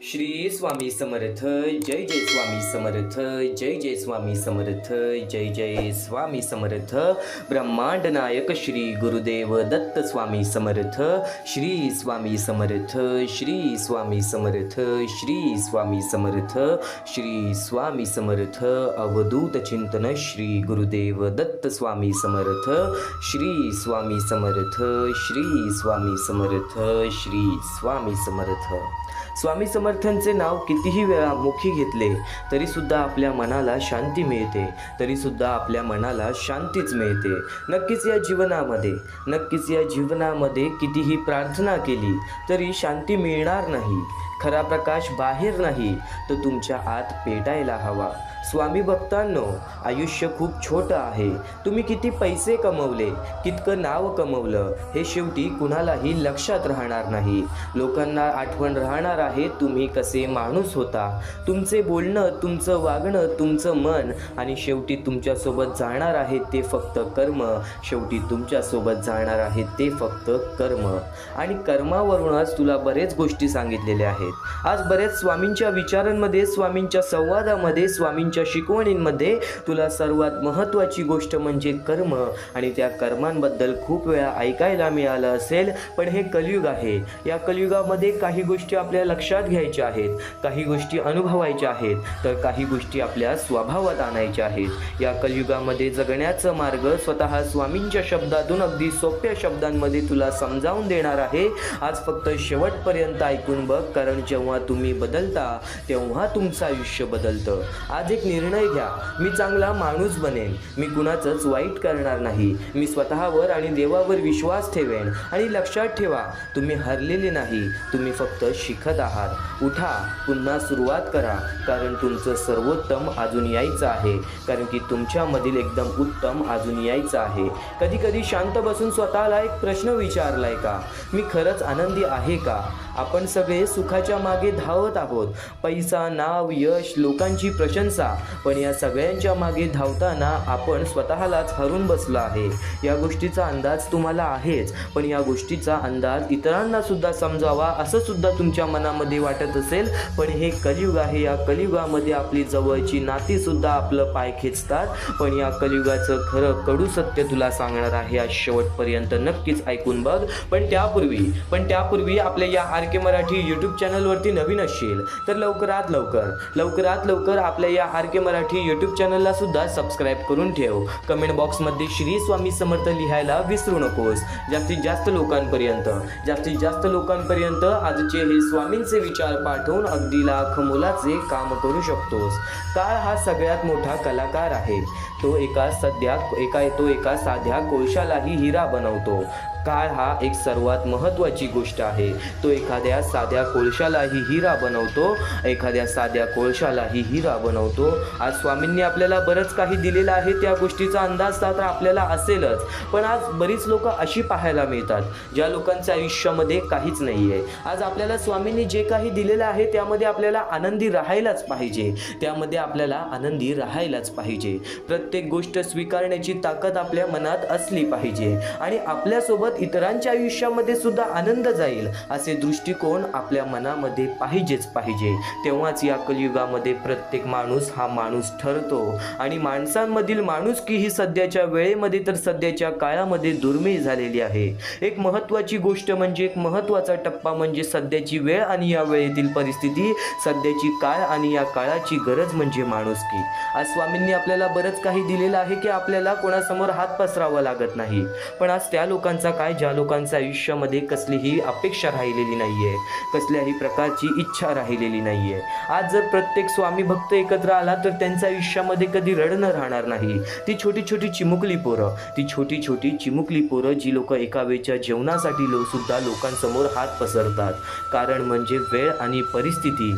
श्री स्वामी समर्थ. जय जय स्वामी समर्थ. जय जय स्वामी समर्थ. जय जय स्वामी समर्थ. ब्रह्मांड नायक श्री गुरुदेव दत्त स्वामी समर्थ. श्री स्वामी समर्थ. श्री स्वामी समर्थ. श्री स्वामी समर्थ. श्री स्वामी समर्थ. अवधूत चिंतन श्री गुरुदेव दत्त स्वामी समर्थ. श्री स्वामी समर्थ. श्री स्वामी समर्थ. श्री स्वामी समर्थ. स्वामी समर्थांचे नाव कितीही वेळा मुखी घेतले तरी सुद्धा आपल्या मनाला शांती मिळते, तरी सुद्धा आपल्या मनाला शांतीच मिळते. नक्कीच या जीवनामध्ये कितीही प्रार्थना केली तरी शांती मिळणार नाही. खरा प्रकाश बाहेर नाही तर तुमच्या आत पेटायला हवा. स्वामी भक्तांनो, आयुष्य खूप छोटं आहे. तुम्ही किती पैसे कमवले, कितकं नाव कमवलं, हे शेवटी कुणालाही लक्षात राहणार नाही. लोकांना आठवण राहणार आहे तुम्ही कसे माणूस होता, तुमचे बोलणं, तुमचं वागणं, तुमचं मन, आणि शेवटी तुमच्यासोबत जाणार आहे ते फक्त कर्म. शेवटी तुमच्यासोबत जाणार आहे ते फक्त कर्म. आणि कर्मावरूनच तुला बरेच गोष्टी सांगितलेल्या आहेत. आज बरेच स्वामींच्या विचारांमध्ये, स्वामींच्या संवादामध्ये, स्वामींच्या शिकवणींमध्ये तुला सर्वात महत्त्वाची गोष्ट म्हणजे कर्म, आणि त्या कर्मांबद्दल खूप वेळा ऐकायला मिळालं असेल. पण हे कलियुग आहे. या कलियुगामध्ये काही गोष्टी आपल्या लक्षात घ्यायच्या आहेत, काही गोष्टी अनुभवायच्या आहेत, तर काही गोष्टी आपल्या स्वभावात आणायच्या आहेत. या कलियुगामध्ये जगण्याचा मार्ग स्वतः स्वामींच्या शब्दातून अगदी सोप्या शब्दांमध्ये तुला समजावून देणार आहे. आज फक्त शेवटपर्यंत ऐकून बघ, कारण जेव्हा तुम्ही बदलता तेव्हा तुमचं आयुष्य बदलतं. आज एक निर्णय घ्या. मी चांगला माणूस बनेन, मी कुणाचंच वाईट करणार नाही, मी स्वतःवर आणि देवावर विश्वास ठेवेन. आणि लक्षात ठेवा, तुम्ही हरलेले नाही, तुम्ही फक्त शिकत आहात. उठा, पुन्हा सुरुवात करा, कारण तुमचं सर्वोत्तम अजून यायचं आहे, कारण की तुमच्यामधील एकदम उत्तम अजून यायचं आहे. कधी कधी शांत बसून स्वतःला एक प्रश्न विचारलाय का, मी खरंच आनंदी आहे का? आपण सगळे सुखाच्या मागे धावत आहोत, पैसा, नाव, यश, लोकांची प्रशंसा, पण या सगळ्यांच्या मागे धावताना आपण स्वतःलाच हरून बसलो आहे. या गोष्टीचा अंदाज तुम्हाला आहेच, पण या गोष्टीचा अंदाज इतरांना सुद्धा समजावा असं सुद्धा तुमच्या मनामध्ये वाटत असेल. पण हे कलियुग आहे. या कलियुगामध्ये आपली जवळची नाती सुद्धा आपलं पाय खेचतात. पण या कलियुगाचं खरं कडू सत्य तुला सांगणार आहे. आज शेवटपर्यंत नक्कीच ऐकून बघ. पण त्यापूर्वी आपल्या या आर के मराठी यूट्यूब चॅनलवरती नवीन असशील तर लवकरात लवकर आपल्या या आर के मराठी यूट्यूब चॅनलला सुद्धा सबस्क्राईब करून ठेव. कमेंट बॉक्समध्ये श्री स्वामी समर्थ लिहायला विसरू नकोस. जास्तीत जास्त लोकांपर्यंत आजचे हे स्वामींचे विचार पाठवून अगदी लाख मोलाचे काम करू शकतोस. काळ हा सगळ्यात मोठा कलाकार आहे. तो एका साध्या कोळशालाही हिरा बनवतो. काळ हा एक सर्वात महत्त्वाची गोष्ट आहे. तो एखाद्या साध्या कोळशालाही हिरा बनवतो. आज स्वामींनी आपल्याला बरंच काही दिलेलं आहे. त्या गोष्टीचा अंदाज तर आपल्याला असेलच, पण आज बरीच लोक अशी पाहायला मिळतात ज्या लोकांच्या आयुष्यामध्ये काहीच नाही आहे. आज आपल्याला स्वामींनी जे काही दिलेलं आहे त्यामध्ये आपल्याला आनंदी राहायलाच पाहिजे. प्रत्येक गोष्ट स्वीकारण्याची ताकद आपल्या मनात असली पाहिजे, आणि आपल्यासोबत इतरांच्या आयुष्यामध्ये सुद्धा आनंद जाईल असे दृष्टिकोन आपल्या मनामध्ये पाहिजे. तेव्हाच या कलियुगामध्ये प्रत्येक माणूस हा माणूस ठरतो. आणि माणसांमधील माणुसकी ही सध्याच्या वेळेमध्ये तर सध्याच्या काळामध्ये दुर्मिळ झालेली आहे. एक महत्त्वाची गोष्ट म्हणजे, एक महत्त्वाचा टप्पा म्हणजे सध्याची वेळ आणि या वेळेतील परिस्थिती, सध्याची काळ आणि या काळाची गरज म्हणजे माणुसकी. आज स्वामींनी आपल्याला बरंच काही दिलेलं आहे की आपल्याला कोणासमोर हात पसरावा लागत नाही. पण आज त्या लोकांचा काय, ज्या लोकांच्या आयुष्यामध्ये कसलीही अपेक्षा राहिलेली नाहीये, कसल्याही प्रकारची इच्छा राहिलेली नाहीये. आज जर प्रत्येक स्वामी भक्त एकत्र आला तर त्यांच्या आयुष्यामध्ये कधी रडणं राहणार नाही. ती छोटी छोटी चिमुकली पोरं जी लोक एका वेळच्या जेवणासाठी सुद्धा लोकांसमोर हात पसरतात. कारण म्हणजे वेळ आणि परिस्थिती.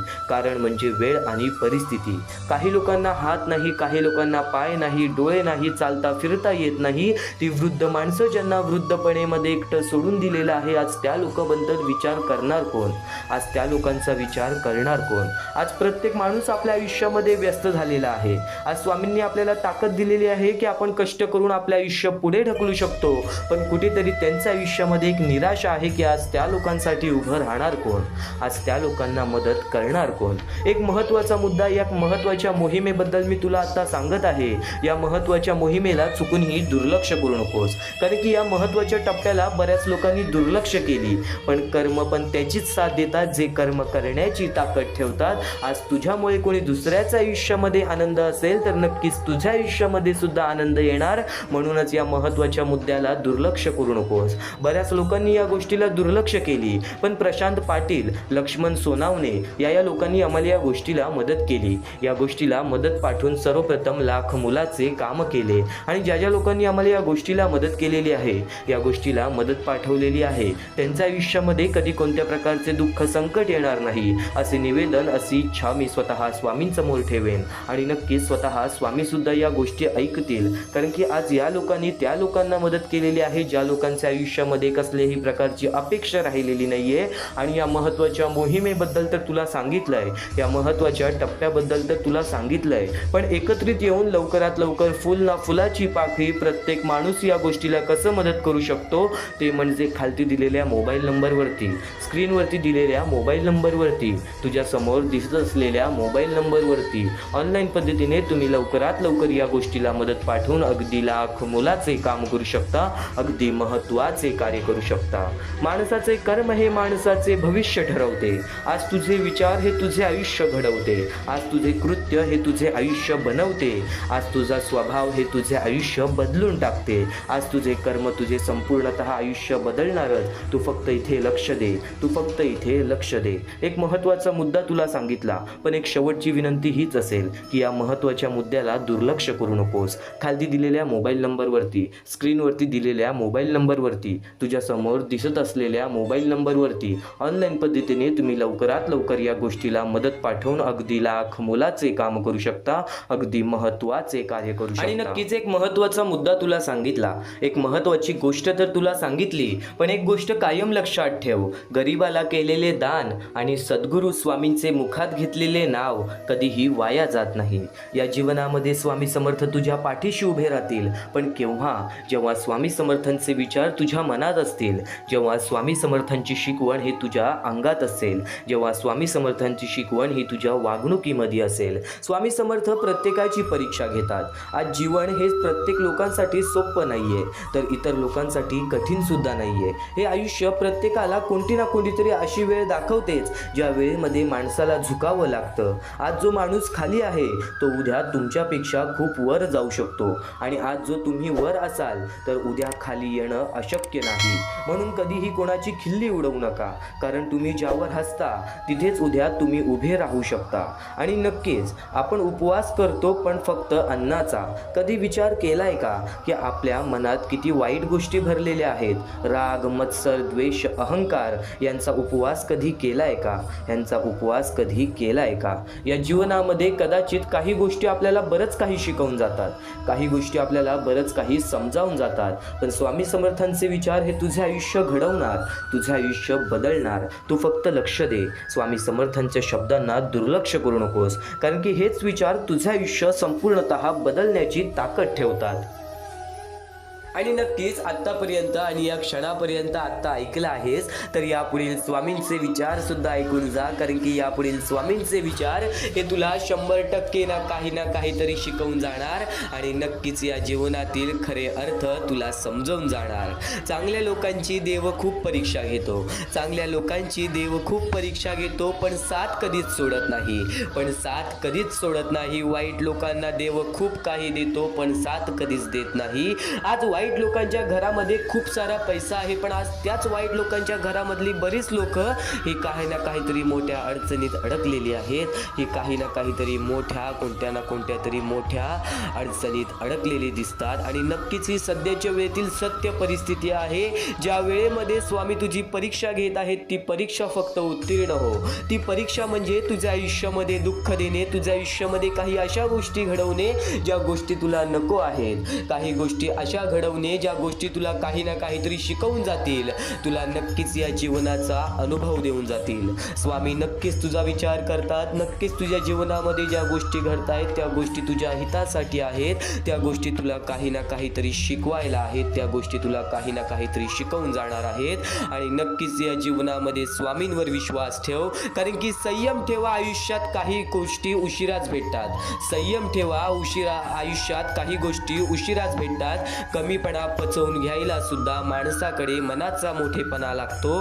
काही लोकांना हात नाही, काही लोकांना पाय नाही, डोळे नाही, चालता फिरता येत नाही. ती वृद्ध माणसं ज्यांना वृद्धपणे आयुष्यामध्ये एकटं सोडून दिलेलं आहे, आज त्या लोकांबद्दल विचार करणार कोण? आज त्या लोकांचा विचार करणार कोण? आज प्रत्येक माणूस आपल्या आयुष्यामध्ये व्यस्त झालेला आहे. आज स्वामींनी आपल्याला ताकद दिलेली आहे की आपण कष्ट करून आपलं आयुष्य पुढे ढकलू शकतो, पण कुठेतरी त्यांच्या आयुष्यामध्ये एक निराशा आहे की आज त्या लोकांसाठी उभं राहणार कोण? आज त्या लोकांना मदत करणार कोण? एक महत्त्वाचा मुद्दा, या महत्त्वाच्या मोहिमेबद्दल मी तुला आता सांगत आहे. या महत्त्वाच्या मोहिमेला चुकूनही दुर्लक्ष करू नकोस, कारण की या महत्त्वाच्या टप्प्याला बऱ्याच लोकांनी दुर्लक्ष केली. पण कर्म पण त्याचीच साथ देतात जे कर्म करण्याची ताकद ठेवतात. आज तुझ्यामुळे कोणी दुसऱ्याच्या आयुष्यामध्ये आनंद असेल तर नक्कीच तुझ्या आयुष्यामध्ये सुद्धा आनंद येणार. म्हणूनच या महत्त्वाच्या मुद्द्याला दुर्लक्ष करू नकोस. बऱ्याच लोकांनी या गोष्टीला दुर्लक्ष केली, पण प्रशांत पाटील, लक्ष्मण सोनावणे या लोकांनी आम्हाला या गोष्टीला मदत केली. या गोष्टीला मदत पाठवून सर्वप्रथम लाख मुलाचे काम केले. आणि ज्या लोकांनी आम्हाला या गोष्टीला मदत केलेली आहे, या गोष्टीला मदत पाठवलेली आहे, त्यांच्या आयुष्यामध्ये कधी कोणत्या प्रकारचे दुःख संकट येणार नाही, असे निवेदन, अशी इच्छा मी स्वतः स्वामींसमोर ठेवेन. आणि नक्की स्वतः स्वामी सुद्धा या गोष्टी ऐकतील, कारण की आज या लोकांनी त्या लोकांना मदत केलेली आहे ज्या लोकांच्या आयुष्यामध्ये कसल्याही प्रकारची अपेक्षा राहिलेली नाहीये. आणि या महत्त्वाच्या मोहिमेबद्दल तर तुला सांगितलंय, या महत्त्वाच्या टप्प्याबद्दल तर तुला सांगितलंय, पण एकत्रित येऊन लवकरात लवकर फुल ना फुलाची पाकळी प्रत्येक माणूस या गोष्टीला कसं मदत करू शकतो ते म्हणजे खालती दिलेल्या मोबाईल नंबरवरती, स्क्रीनवरती दिलेल्या मोबाईल नंबरवरती, तुझ्या समोर दिसत असलेल्या मोबाईल नंबरवरती ऑनलाईन पद्धतीने तुम्ही लवकरात लवकर या गोष्टीला मदत पाठवून अगदी लाख मुलाचे काम करू शकता, अगदी महत्त्वाचे कार्य करू शकता. माणसाचे कर्म हे माणसाचे भविष्य ठरवते. आज तुझे विचार हे तुझे आयुष्य घडवते. आज तुझे कृत्य हे तुझे आयुष्य बनवते. आज तुझा स्वभाव हे तुझे आयुष्य बदलून टाकते. आज तुझे कर्म तुझे संपूर्णतः आयुष्य बदलणारच. तू फक्त इथे लक्ष दे, तू फक्त इथे लक्ष दे. एक महत्त्वाचा मुद्दा तुला सांगितला, पण एक शेवटची विनंती हीच असेल की या महत्त्वाच्या मुद्द्याला दुर्लक्ष करू नकोस. खाली दिलेल्या मोबाईल नंबरवरती, स्क्रीनवरती दिलेल्या मोबाईल नंबरवरती, तुझ्या समोर दिसत असलेल्या मोबाईल नंबरवरती ऑनलाईन पद्धतीने तुम्ही लवकरात लवकर या गोष्टीला मदत पाठवून अगदी लाख मुलाचे काम करू शकता, अगदी महत्त्वाचे कार्य करू शकता. आणि नक्कीच एक महत्त्वाचा मुद्दा तुला सांगितला, एक महत्त्वाची गोष्ट तर तुला सांगितली, पण एक गोष्ट कायम लक्षात ठेव, गरिबाला केलेले दान आणि सद्गुरू स्वामींचे मुखात घेतलेले नाव कधीही वाया जात नाही. या जीवनामध्ये स्वामी समर्थ तुझ्या पाठीशी उभे राहतील, पण केव्हा? जेव्हा स्वामी समर्थांचे विचार तुझ्या मनात असतील, जेव्हा स्वामी समर्थांची शिकवण हे तुझ्या अंगात असेल, जेव्हा स्वामी समर्थांची शिकवण ही तुझ्या वागणुकीमध्ये असेल. स्वामी समर्थ प्रत्येकाची परीक्षा घेतात. आज जीवन हे प्रत्येक लोकांसाठी सोपं नाहीये, तर इतर लोकांसाठी कठीण सुद्धा नाहीये. हे आयुष्य प्रत्येकाला कोणती ना कोणतीतरी अशी वेळ दाखवतेच ज्या वेळेमध्ये माणसाला झुकावं लागतं. आज जो माणूस खाली आहे तो उद्या तुमच्यापेक्षा खूप वर जाऊ शकतो, आणि आज जो तुम्ही वर असाल तर उद्या खाली येणं अशक्य नाही. म्हणून कधीही कोणाची खिल्ली उडवू नका, कारण तुम्ही ज्यावर हसता तिथेच उद्या तुम्ही उभे राहू शकता. आणि नक्कीच आपण उपवास करतो, पण फक्त अन्नाचा. कधी विचार केलाय का की आपल्या मनात किती वाईट गोष्टी भरलेल्या आहेत? राग, मत्सर, द्वेष, अहंकार यांचा उपवास कधी केलाय का? यांचा उपवास कधी केलाय का? या जीवनामध्ये कदाचित काही गोष्टी आपल्याला बरंच काही शिकवून जातात, काही गोष्टी आपल्याला बरंच काही समजावून जातात, पण स्वामी समर्थांचे विचार हे तुझे आयुष्य घडवणार, तुझे आयुष्य बदलणार. तू फक्त लक्ष दे, स्वामी समर्थांच्या शब्दांना दुर्लक्ष करू नकोस, कारण की हेच विचार तुझे आयुष्य संपूर्णतः बदलण्याची ताकद ठेवतात. आणि नक्कीच आत्तापर्यंत आणि या क्षणापर्यंत आत्ता ऐकलं आहेस तर यापुढील स्वामींचे विचार सुद्धा ऐकून जा, कारण की यापुढील स्वामींचे विचार हे तुला 100% ना काहीतरी शिकवून जाणार, आणि नक्कीच या जीवनातील खरे अर्थ तुला समजवून जाणार. चांगल्या लोकांची देव खूप परीक्षा घेतो, चांगल्या लोकांची देव खूप परीक्षा घेतो, पण साथ कधीच सोडत नाही, पण साथ कधीच सोडत नाही. वाईट लोकांना देव खूप काही देतो, पण साथ कधीच देत नाही. आज वाईट लोकांच्या घरामध्ये खूप सारा पैसा आहे, पण आज त्याच वाईट लोकांच्या घरामधली बरीच लोक ही काही ना काहीतरी मोठ्या अडचणीत अडकलेली आहेत, ही काही ना काहीतरी कोणत्या ना कोणत्या तरी मोठ्या अडचणीत अडकलेली दिसतात. आणि नक्कीच ही सध्याच्या वेळेतील सत्य परिस्थिती आहे. ज्या वेळेमध्ये स्वामी तुझी परीक्षा घेत आहेत, ती परीक्षा फक्त उत्तीर्ण हो. ती परीक्षा म्हणजे तुझ्या आयुष्यामध्ये दुःख देणे, तुझ्या आयुष्यामध्ये काही अशा गोष्टी घडवणे ज्या गोष्टी तुला नको आहेत, काही गोष्टी अशा घडवणे घडवणे, ज्या गोष्टी तुला काही ना काहीतरी शिकवून जातील, तुला नक्कीच या जीवनाचा अनुभव देऊन जातील. स्वामी नक्कीच तुझा विचार करतात. नक्कीच तुझ्या जीवनामध्ये ज्या गोष्टी घडतायत त्या गोष्टी तुझ्या हितासाठी आहेत. त्या गोष्टी तुला काही ना काहीतरी शिकवायला आहेत. त्या गोष्टी तुला काही ना काहीतरी शिकवून जाणार आहेत. आणि नक्कीच या जीवनामध्ये स्वामींवर विश्वास ठेव, कारण की संयम ठेवा. आयुष्यात काही गोष्टी उशिराच भेटतात. संयम ठेवा. आयुष्यात काही गोष्टी उशिराच भेटतात. कमीपणा पचवून घ्यायला सुद्धा माणसाकडे मनाचा मोठेपणा लागतो.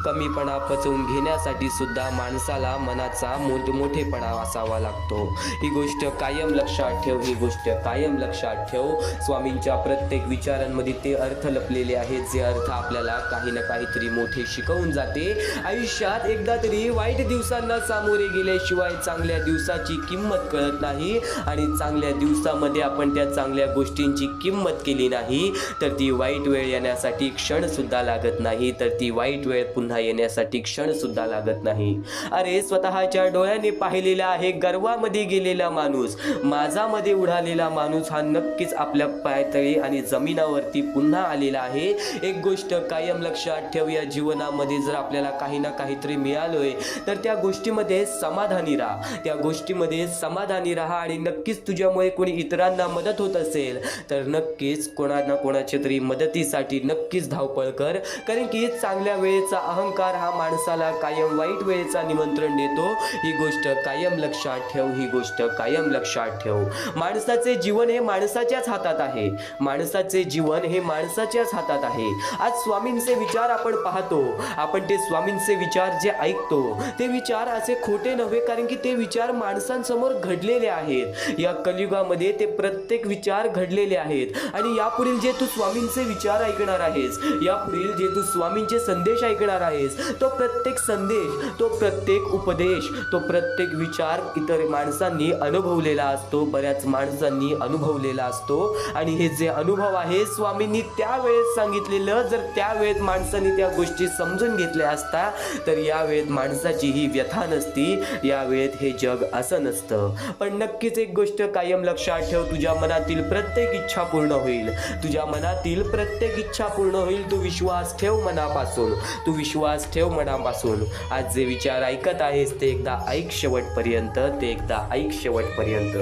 कमीपणा पचवून घेण्यासाठी सुद्धा माणसाला मनाचा मोठेपणा असावा लागतो. ही गोष्ट कायम लक्षात ठेव. ही गोष्ट कायम लक्षात ठेव. स्वामींच्या प्रत्येक विचारांमध्ये ते अर्थ लपलेले आहेत, जे अर्थ आपल्याला काही ना काहीतरी मोठे शिकवून जाते. आयुष्यात एकदा तरी वाईट दिवसांना सामोरे गेल्याशिवाय चांगल्या दिवसाची किंमत कळत नाही. आणि चांगल्या दिवसामध्ये आपण त्या चांगल्या गोष्टींची किंमत केली नाही तर ती वाईट वेळ येण्यासाठी क्षण सुद्धा लागत नाही. तर ती वाईट वेळ पुन्हा येण्यासाठी क्षण सुद्धा लागत नाही. अरे, स्वतःच्या डोळ्याने पाहिलेला आहे गर्वामध्ये गेलेला माणूस, माझामध्ये उडालेला माणूस हा नक्कीच आपल्या पायतळी आणि जमिनावरती पुन्हा आलेला आहे. एक गोष्ट कायम लक्षात ठेव, या जीवनामध्ये जर आपल्याला काही ना काहीतरी मिळालोय तर त्या गोष्टीमध्ये समाधानी राहा. त्या गोष्टीमध्ये समाधानी राहा. आणि नक्कीच तुझ्यामुळे कोणी इतरांना मदत होत असेल तर नक्कीच कोणा ना कोणाच्या तरी मदतीसाठी नक्कीच धावपळ कर. कारण की चांगल्या वेळेचा अहंकार हा माणसाला कायम वाईट वेळेचा निमंत्रण देतो. ही गोष्ट कायम लक्षात ठेव. ही गोष्ट कायम लक्षात ठेव. माणसाचे जीवन हे माणसाच्याच हातात आहे. माणसाचे जीवन हे माणसाच्याच हातात आहे. आज स्वामींचे विचार आपण पाहतो, आपण ते स्वामींचे विचार जे ऐकतो ते विचार असे खोटे नव्हे, कारण की ते विचार माणसांसमोर घडलेले आहेत. या कलियुगामध्ये ते प्रत्येक विचार घडलेले आहेत. आणि यापुढील जे तू स्वामींचे विचार ऐकणार आहेस, यापुढील जे तू स्वामींचे संदेश ऐकणार आहेस, तो प्रत्येक संदेश, तो प्रत्येक उपदेश, तो प्रत्येक विचार इतर माणसांनी अनुभवलेला असतो. बऱ्याच माणसांनी अनुभवलेला असतो. आणि हे जे अनुभव आहे स्वामींनी त्यावेळेस सांगितलेलं, जर त्यावेळेस माणसांनी त्या गोष्टी समजून घेतल्या असता तर यावेळेत माणसाची ही व्यथा नसती. यावेळेत हे जग असं नसतं. पण नक्कीच एक गोष्ट कायम लक्षात ठेव, तुझ्या मनातील प्रत्येक इच्छा पूर्ण होईल. तुझ्या मनातील प्रत्येक इच्छा पूर्ण होईल. तू विश्वास ठेव मनापासून. तू विश्वास ठेव मनापासून. आज जे विचार ऐकत आहेस ते एकदा ऐक शेवटपर्यंत. ते एकदा ऐक शेवटपर्यंत.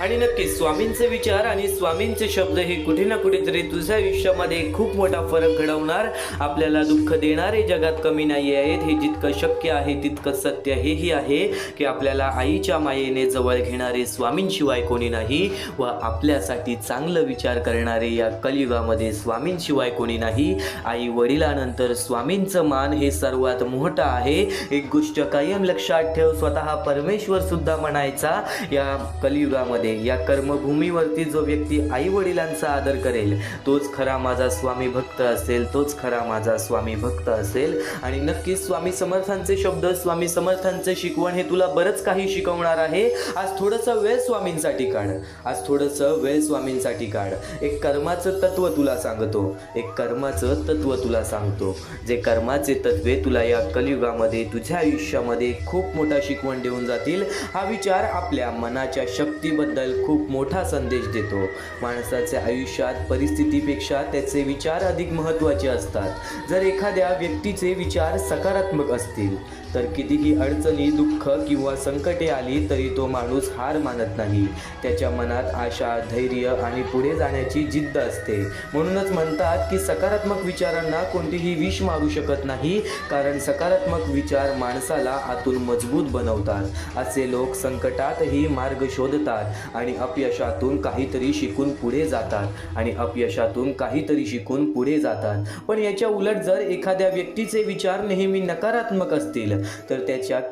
आणि नक्कीच स्वामींचे विचार आणि स्वामींचे शब्द हे कुठे ना कुठेतरी तुझ्या आयुष्यामध्ये खूप मोठा फरक घडवणार. आपल्याला दुःख देणारे जगात कमी नाही आहेत. हे जितकं शक्य आहे तितकं सत्य हेही आहे की आपल्याला आईच्या मायेने जवळ घेणारे स्वामींशिवाय कोणी नाही. व आपल्यासाठी चांगलं विचार करणारे या कलियुगामध्ये स्वामींशिवाय कोणी नाही. आई वडिलांनंतर स्वामींचं मान हे सर्वात मोठं आहे. एक गोष्ट कायम लक्षात ठेव, स्वतः परमेश्वर सुद्धा म्हणायचा या कलियुगामध्ये, या कर्मभूमीवरती जो व्यक्ती आई वडिलांचा आदर करेल तोच खरा माझा स्वामी भक्त असेल. तोच खरा माझा स्वामी भक्त असेल. आणि नक्कीच स्वामी समर्थांचे शब्द, स्वामी समर्थांचे शिकवण हे तुला बरंच काही शिकवणार आहे. आज थोडंसं वेळ स्वामींसाठी काढ. आज थोडंसं वेळ स्वामींसाठी काढ. एक कर्माचं तत्व तुला सांगतो. एक कर्माचं तत्व तुला सांगतो. जे कर्माचे तत्वे तुला या कलियुगामध्ये तुझ्या आयुष्यामध्ये खूप मोठा शिकवण देऊन जातील. हा विचार आपल्या मनाच्या शक्तीबद्दल खूप मोठा संदेश देतो. माणसाच्या आयुष्यात परिस्थितीपेक्षा त्याचे विचार अधिक महत्त्वाचे असतात. जर एखाद्या व्यक्तीचे विचार सकारात्मक असतील तर कितीही अडचणी, दुःख किंवा संकटे आली तरी तो माणूस हार मानत नाही. त्याच्या मनात आशा, धैर्य आणि पुढे जाण्याची जिद्द असते. म्हणूनच म्हणतात की सकारात्मक विचारांना कोणतीही विष मारू शकत नाही, कारण सकारात्मक विचार माणसाला आतून मजबूत बनवतात. असे लोक संकटातही मार्ग शोधतात आणि अपयशातून काहीतरी शिकून पुढे जातात. आणि अपयशातून काहीतरी शिकून पुढे जातात. पण याच्या उलट जर एखाद्या व्यक्तीचे विचार नेहमी नकारात्मक असतील तर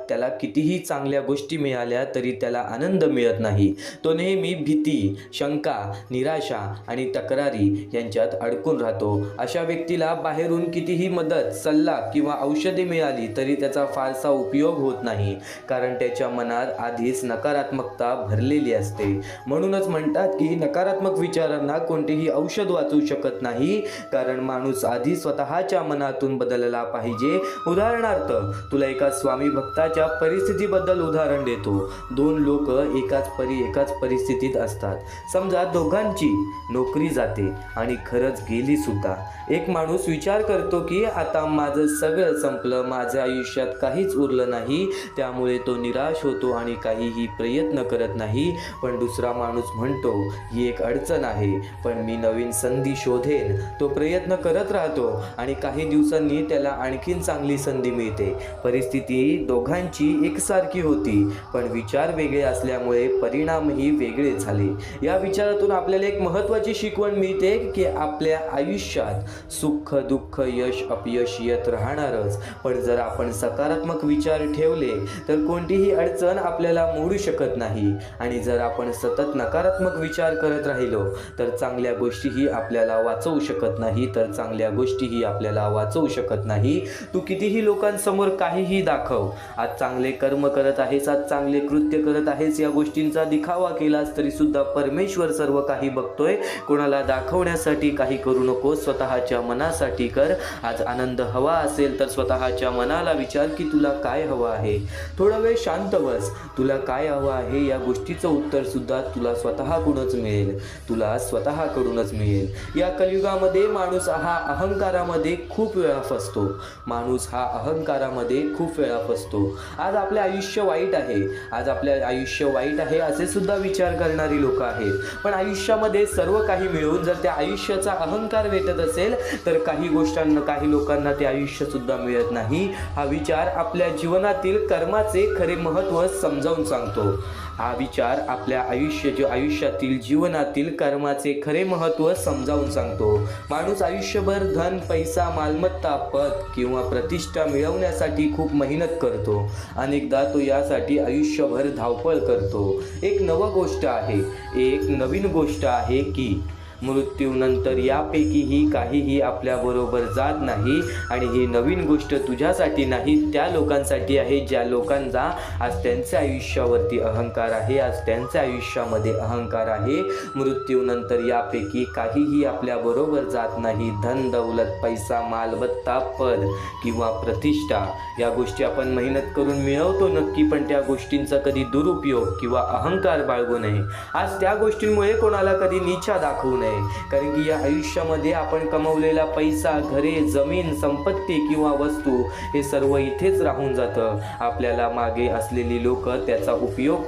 त्याला कितीही चांगल्या गोष्टी मिळाल्या तरी त्याला आनंद मिळत नाही. तो नेहमी भीती, शंका, निराशा आणि तक्रारी यांच्यात अडकून राहतो. अशा व्यक्तीला बाहेरून कितीही मदत, सल्ला किंवा औषधे मिळाली तरी त्याचा फारसा उपयोग होत नाही, कारण त्याच्या मनात आधीच नकारात्मकता भरलेली असते. होते. म्हणूनच म्हणतात की नकारात्मक विचारांना कोणतेही औषध वाचू शकत नाही, कारण माणूस आधी स्वतःच्या मनातून बदलला पाहिजे. उदाहरणार्थ तुला एका स्वामी भक्ताच्या परिस्थितीबद्दल उदाहरण देतो. दोन लोक एकाच परिस्थितीत असतात. समजा दोघांची नोकरी जाते आणि खरंच गेली सुद्धा. एक माणूस विचार करतो की आता माझं सगळं संपलं, माझ्या आयुष्यात काहीच उरलं नाही, त्यामुळे तो निराश होतो आणि काहीही प्रयत्न करत नाही. पण दुसरा माणूस म्हणतो ही एक अडचण आहे, पण मी नवीन संधी शोधेन. तो प्रयत्न करत राहतो आणि काही दिवसांनी त्याला आणखीन चांगली संधी मिळते. परिस्थिती दोघांची एकसारखी होती, पण विचार वेगळे असल्यामुळे परिणामही वेगळे झाले. या विचारातून आपल्याला एक महत्त्वाची शिकवण मिळते की आपल्या आयुष्यात सुख दुःख यश अपयश येत राहणारच, पण जर आपण सकारात्मक विचार ठेवले तर कोणतीही अडचण आपल्याला मोडू शकत नाही. आणि जर आपण सतत नकारात्मक विचार करत राहिलो तर चांगल्या गोष्टीही आपल्याला वाचवू शकत नाही. तू कितीही लोकांसमोर काहीही दाखव, आज चांगले कर्म करत आहेस, आज चांगले कृत्य करत आहेस, या गोष्टींचा दिखावा केलास तरी सुद्धा परमेश्वर सर्व काही बघतोय. कोणाला दाखवण्यासाठी काही करू नको, स्वतःच्या मनासाठी कर. आज आनंद हवा असेल तर स्वतःच्या मनाला विचार की तुला काय हवं आहे. थोडा वेळ शांत बस. तुला काय हवं आहे या गोष्टीचं उत्तर सुद्धा तुला स्वतःकडूनच मिळेल. या कलियुगामध्ये माणूस हा अहंकारामध्ये खूप वेळा फसतो. आज आपले आयुष्य वाईट आहे, असे सुद्धा विचार करणारी लोक आहेत. पण आयुष्यामध्ये सर्व काही मिळून जर त्या आयुष्याचा अहंकार भेटत असेल तर काही लोकांना ते आयुष्य सुद्धा मिळत नाही. हा विचार आपल्या जीवनातील कर्माचे खरे महत्त्व समजावून सांगतो. जीवनातील कर्माचे खरे महत्त्व समजावून सांगतो. माणूस आयुष्यभर धन पैसा मालमत्ता पद किंवा प्रतिष्ठा मिळवण्यासाठी खूप मेहनत करतो. अनेकदा तो यासाठी आयुष्यभर धावपळ करतो. एक नवीन गोष्ट आहे की मृत्यूनंतर यापैकीही काहीही आपल्या बरोबर जात नाही. आणि ही नवीन गोष्ट तुझ्यासाठी नाही, त्या लोकांसाठी आहे ज्या लोकांचा आज त्यांच्या आयुष्यावरती अहंकार आहे, आज त्यांच्या आयुष्यामध्ये अहंकार आहे. मृत्यूनंतर यापैकी काहीही आपल्या बरोबर जात नाही. धन दौलत पैसा मालमत्ता पद किंवा प्रतिष्ठा या गोष्टी आपण मेहनत करून मिळवतो नक्की, पण त्या गोष्टींचा कधी दुरुपयोग किंवा अहंकार बाळगू नये. आज त्या गोष्टींमुळे कोणाला कधी नीचा दाखवू नये, कारण की या आयुष्यामध्ये आपण कमवलेला पैसा घरे जमीन संपत्ती किंवा वस्तू हे सर्व इथेच राहून जातं. आपल्याला मागे असलेली लोक त्याचा उपयोग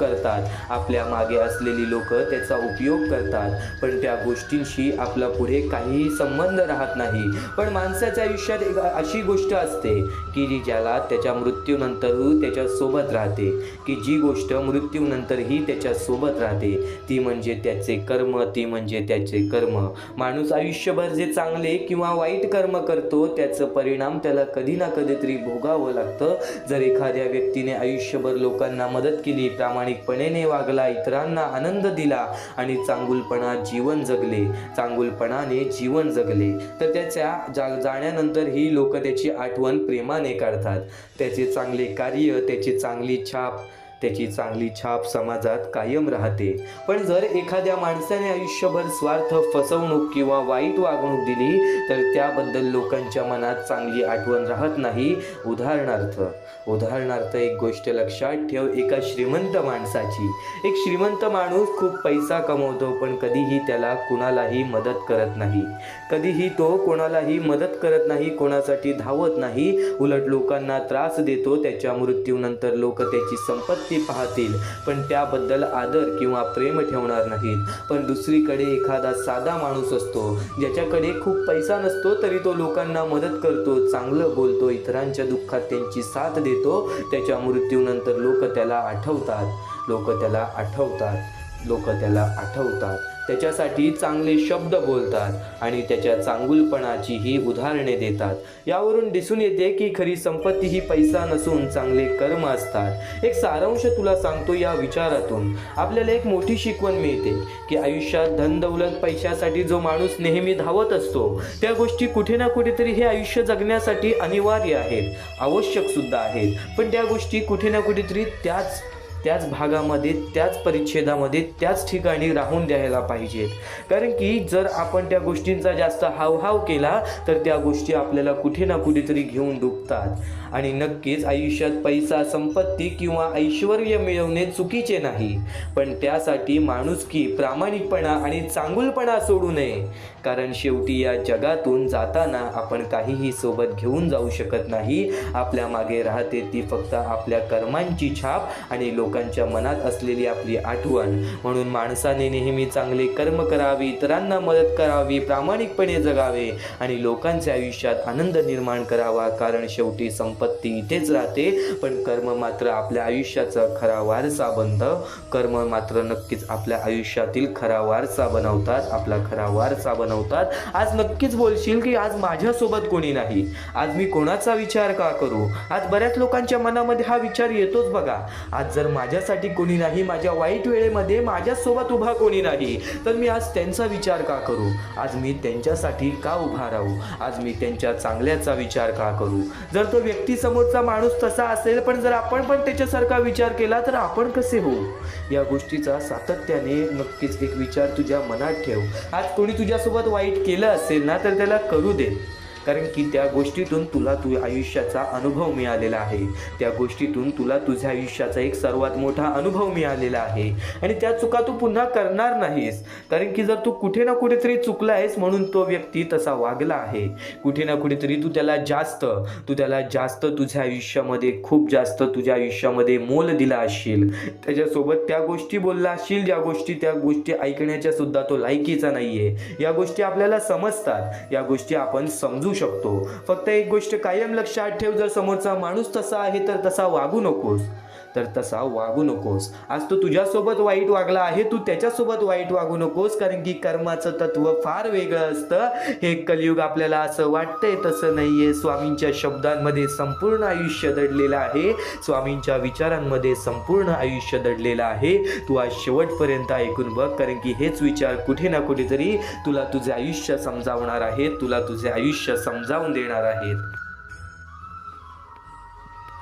करतात, पण त्या गोष्टींशी आपला पुढे काहीही संबंध राहत नाही. पण माणसाच्या आयुष्यात एक अशी गोष्ट असते की ज्याला त्याच्या मृत्यूनंतरही त्याच्या सोबत राहते, की जी गोष्ट मृत्यूनंतरही त्याच्या सोबत राहते ती म्हणजे त्याचे कर्म. माणूस आयुष्यभर जे चांगले किंवा वाईट कर्म करतो त्याचं परिणाम त्याला कधी ना कधीतरी भोगावं लागतं. जर एखाद्या व्यक्तीने आयुष्यभर लोकांना मदत केली, प्रामाणिकपणे वागला, इतरांना आनंद दिला आणि चांगुलपणाने जीवन जगले तर त्याच्या जाण्यानंतर ही लोक त्याची आठवण प्रेमाने काढतात. त्याचे चांगले कार्य, त्याची चांगली छाप समाजात कायम राहते. पण जर एखाद्या माणसाने आयुष्यभर स्वार्थ, फसवणूक किंवा वाईट वागणूक दिली तर त्याबद्दल लोकांच्या मनात चांगली आठवण राहत नाही. उदाहरणार्थ एक गोष्ट लक्षात ठेव. एका श्रीमंत माणसाची. एक श्रीमंत माणूस खूप पैसा कमवतो, पण कधीही त्याला कुणालाही मदत करत नाही, कोणासाठी धावत नाही, उलट लोकांना त्रास देतो. त्याच्या मृत्यूनंतर लोक त्याची संपत्ती पाहतील, पण त्याबद्दल आदर किंवा प्रेम ठेवणार नाहीत. पण दुसरीकडे एखादा साधा माणूस असतो ज्याच्याकडे खूप पैसा नसतो, तरी तो लोकांना मदत करतो, चांगलं बोलतो, इतरांच्या दुःखात त्यांची साथ देतो. त्याच्या मृत्यूनंतर लोक त्याला आठवतात, त्याच्यासाठी चांगले शब्द बोलतात आणि त्याच्या चांगुलपणाचीही उदाहरणे देतात. यावरून दिसून येते की खरी संपत्ती ही पैसा नसून चांगले कर्म असतात. एक सारांश तुला सांगतो. या विचारातून आपल्याला एक मोठी शिकवण मिळते की आयुष्यात धन दौलत पैशासाठी जो माणूस नेहमी धावत असतो त्या गोष्टी कुठे ना कुठेतरी हे आयुष्य जगण्यासाठी अनिवार्य आहेत, आवश्यक सुद्धा आहेत, पण त्या गोष्टी कुठे ना कुठेतरी त्याच त्याच भागामध्ये, त्याच परिच्छेदामध्ये, त्याच ठिकाणी राहून द्यायला पाहिजेत. कारण की जर आपण त्या गोष्टींचा जास्त हावभाव केला तर त्या गोष्टी आपल्याला कुठे ना कुठेतरी घेऊन डुबतात. आणि नक्कीच आयुष्यात पैसा, संपत्ती किंवा ऐश्वर्य मिळवणे चुकीचे नाही, पण त्यासाठी माणुसकी, प्रामाणिकपणा आणि चांगुलपणा सोडू नये. कारण शेवटी या जगातून जाताना आपण काहीही सोबत घेऊन जाऊ शकत नाही. आपल्या मागे राहते ती फक्त आपल्या कर्मांची छाप आणि लोकांच्या मनात असलेली आपली आठवण. म्हणून माणसाने नेहमी चांगले कर्म करावे, इतरांना मदत करावी, प्रामाणिकपणे जगावे आणि लोकांच्या आयुष्यात आनंद निर्माण करावा. कारण शेवटी संपत्ती इथेच राहते, पण कर्म मात्र आपल्या आयुष्याचा खरा वारसा बनतं. कर्म मात्र नक्कीच आपल्या आयुष्यातील खरा वारसा बनवतात, आपला खरा वारसा बनवतात. आज नक्कीच बोलशील की आज माझ्यासोबत कोणी नाही, आज मी कोणाचा विचार का करू. आज बऱ्याच लोकांच्या मनामध्ये हा विचार येतोच बघा. आज जर माझ्यासाठी कोणी नाही, माझ्या वाईट वेळेमध्ये माझ्यासोबत उभा कोणी नाही, तर मी आज त्यांचा विचार का करू. आज मी त्यांच्यासाठी का उभा राहू. आज मी त्यांच्या चांगल्याचा विचार का करू. जर तो व्यक्ती समोरचा माणूस तसा असेल, पण जर आपण पण त्याच्यासारखा विचार केला तर आपण कसे होऊ. या गोष्टीचा सातत्याने नक्कीच एक विचार तुझ्या मनात ठेव. आज कोणी तुझ्यासोबत वाईट केलं असेल ना, तर त्याला करू दे. कारण की त्या गोष्टीतून तुला आयुष्याचा अनुभव मिळालेला आहे. त्या गोष्टीतून तुला तुझ्या आयुष्याचा एक सर्वात मोठा अनुभव मिळालेला आहे आणि त्या चुका तू पुन्हा करणार नाहीस. कारण की जर तू कुठे ना कुठेतरी चुकला आहेस म्हणून तो व्यक्ती तसा वागला आहे. कुठे ना कुठेतरी तू त्याला जास्त तुझ्या आयुष्यामध्ये, खूप जास्त तुझ्या आयुष्यामध्ये मोल दिला असशील. त्याच्यासोबत त्या गोष्टी बोलला असशील त्या गोष्टी ऐकण्याच्या सुद्धा तो लायकीचा नाहीये. या गोष्टी आपल्याला समजतात, या गोष्टी आपण समजू शकतो. फक्त एक गोष्ट कायम लक्षात ठेव, जर समोरचा माणूस तसा आहे तर तसा वागू नकोस. आज तो तुझ्यासोबत वाईट वागला आहे, तू त्याच्यासोबत वाईट वागू नकोस. कारण की कर्माचं तत्व फार वेगळं असतं. हे कलियुग आपल्याला असं वाटतंय तसं नाहीये. स्वामींच्या शब्दांमध्ये संपूर्ण आयुष्य दडलेलं आहे, स्वामींच्या विचारांमध्ये संपूर्ण आयुष्य दडलेलं आहे. तू आज शेवटपर्यंत ऐकून बघ, कारण की हेच विचार कुठे ना कुठेतरी तुला तुझे आयुष्य समजावणार आहेत, तुला तुझे आयुष्य समजावून देणार आहेत.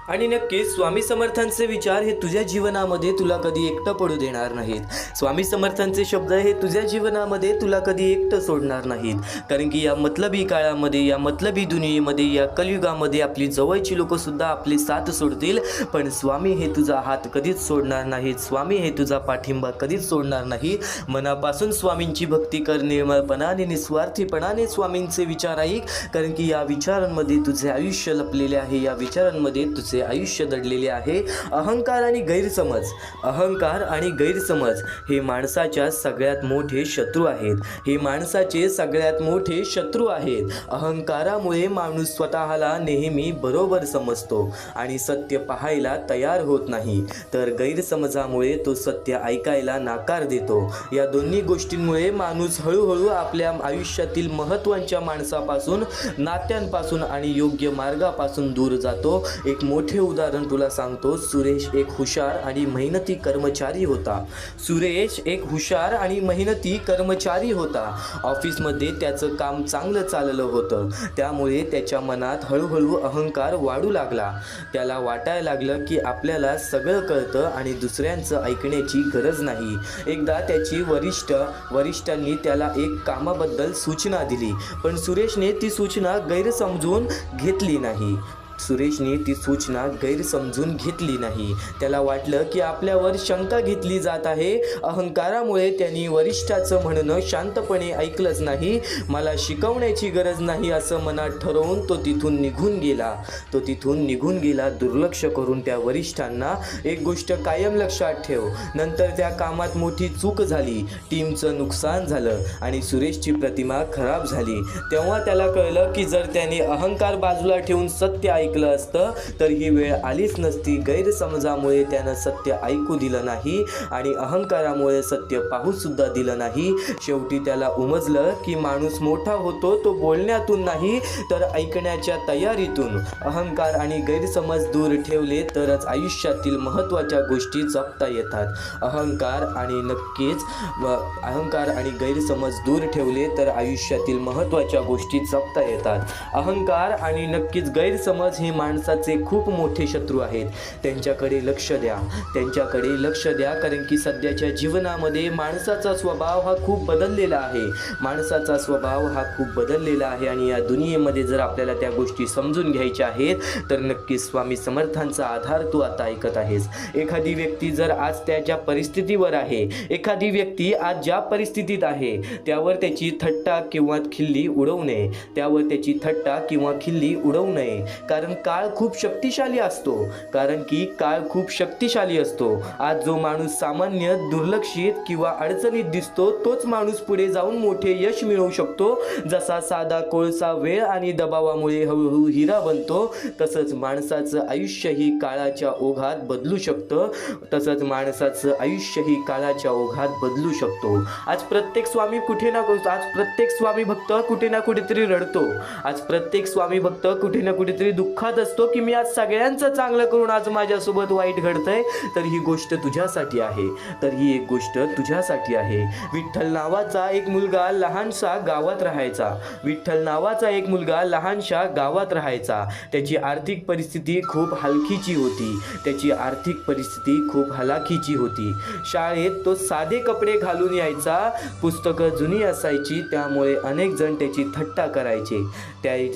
आणि नक्कीच स्वामी समर्थांचे विचार हे तुझ्या जीवनामध्ये तुला कधी एकटं पडू देणार नाहीत. स्वामी समर्थांचे शब्द हे तुझ्या जीवनामध्ये तुला कधी एकटं सोडणार नाहीत. कारण की या मतलबी काळामध्ये, या मतलबी दुनियेमध्ये, या कलियुगामध्ये आपली जवळची लोकंसुद्धा आपली साथ सोडतील, पण स्वामी हे तुझा हात कधीच सोडणार नाहीत. स्वामी हे तुझा पाठिंबा कधीच सोडणार नाही. मनापासून स्वामींची भक्ती कर, निर्मळपणाने, निस्वार्थीपणाने स्वामींचे विचार ऐक. कारण की या विचारांमध्ये तुझे आयुष्य लपलेले आहे, या विचारांमध्ये तुझे आयुष्य दडलेले आहे. अहंकार आणि गैरसमज हे माणसाच्या सगळ्यात मोठे शत्रू आहेत. अहंकारामुळे माणूस स्वतःला नेहमी बरोबर समजतो आणि सत्य पाहायला तयार होत नाही, तर गैरसमजामुळे तो सत्य ऐकायला नाकार देतो. या दोन्ही गोष्टींमुळे माणूस हळूहळू आपल्या आयुष्यातील महत्त्वाच्या माणसापासून, नात्यांपासून आणि योग्य मार्गापासून दूर जातो. एक मोठे उदाहरण तुला सांगतो. सुरेश एक हुशार आणि मेहनती कर्मचारी होता. ऑफिसमध्ये त्याचं काम चांगलं चाललं होतं, त्यामुळे त्याच्या मनात हळूहळू अहंकार वाढू लागला. त्याला वाटायला लागलं की आपल्याला सगळं कळतं आणि दुसऱ्यांचं ऐकण्याची गरज नाही. एकदा त्याची वरिष्ठांनी त्याला एक कामाबद्दल सूचना दिली, पण सुरेशने ती सूचना गैरसमजून घेतली नाही. त्याला वाटलं की आपल्यावर शंका घेतली जात आहे. अहंकारामुळे त्यांनी वरिष्ठाचं म्हणणं शांतपणे ऐकलंच नाही. मला शिकवण्याची गरज नाही असं मनात ठरवून तो तिथून निघून गेला. दुर्लक्ष करून त्या वरिष्ठांना. एक गोष्ट कायम लक्षात ठेव, नंतर त्या कामात मोठी चूक झाली, टीमचं नुकसान झालं आणि सुरेशची प्रतिमा खराब झाली. तेव्हा त्याला कळलं की जर त्याने अहंकार बाजूला ठेवून सत्य ऐकलं असतं तर ही वेळ आलीच नसती. गैरसमजामुळे त्यानं सत्य ऐकू दिलं नाही आणि अहंकारामुळे सत्य पाहू सुद्धा दिलं नाही. शेवटी त्याला उमजलं की माणूस मोठा होतो तो बोलण्यातून नाही तर ऐकण्याच्या तयारीतून. अहंकार आणि गैरसमज दूर ठेवले तरच आयुष्यातील महत्त्वाच्या गोष्टी जपता येतात. अहंकार आणि गैरसमज दूर ठेवले तर आयुष्यातील महत्त्वाच्या गोष्टी जपता येतात. अहंकार आणि नक्कीच गैरसमज आज हे माणसाचे खूप मोठे शत्रू आहेत. त्यांच्याकडे लक्ष द्या, त्यांच्याकडे लक्ष द्या, कारण की सध्याच्या जीवनामध्ये माणसाचा स्वभाव हा खूप बदललेला आहे. माणसाचा स्वभाव हा खूप बदललेला आहे आणि या दुनियेमध्ये जर आपल्याला त्या गोष्टी समजून घ्यायच्या आहेत तर नक्कीच स्वामी समर्थांचा आधार तू आता ऐकत आहेस. एखादी व्यक्ती जर आज त्याच्या परिस्थितीवर आहे, एखादी व्यक्ती आज ज्या परिस्थितीत आहे त्यावर त्याची थट्टा किंवा खिल्ली उडवू नये, त्यावर त्याची थट्टा किंवा खिल्ली उडवू नये. कारण काळ खूप शक्तिशाली असतो, कारण की काळ खूप शक्तिशाली असतो. आज जो माणूस सामान्य दुर्लक्षित किंवा अडचणीत दिसतो तोच माणूस पुढे जाऊन मोठे यश मिळवू शकतो. जसा साधा कोळसा वेळ आणि दबावामुळे हळूहळू हिरा बनतो, तसंच माणसाचं आयुष्यही काळाच्या ओघात बदलू शकतं. तसंच माणसाचं आयुष्यही काळाच्या ओघात बदलू शकतो. आज प्रत्येक स्वामी आज प्रत्येक स्वामी भक्त कुठे ना कुठेतरी रडतो. आज प्रत्येक स्वामी भक्त कुठे ना कुठेतरी दुःखात असतो की मी आज सगळ्यांचं चांगलं करून आज माझ्यासोबत वाईट घडतंय. तर ही गोष्ट तुझ्यासाठी आहे, तर ही एक गोष्ट तुझ्यासाठी आहे. विठ्ठल नावाचा एक मुलगा लहानसा गावात राहायचा. विठ्ठल नावाचा एक मुलगा लहानशा गावात राहायचा. त्याची आर्थिक परिस्थिती खूप हलकीची होती. त्याची आर्थिक परिस्थिती खूप हलाखीची होती. शाळेत तो साधे कपडे घालून यायचा, पुस्तकं जुनी असायची, त्यामुळे अनेक जण त्याची थट्टा करायचे.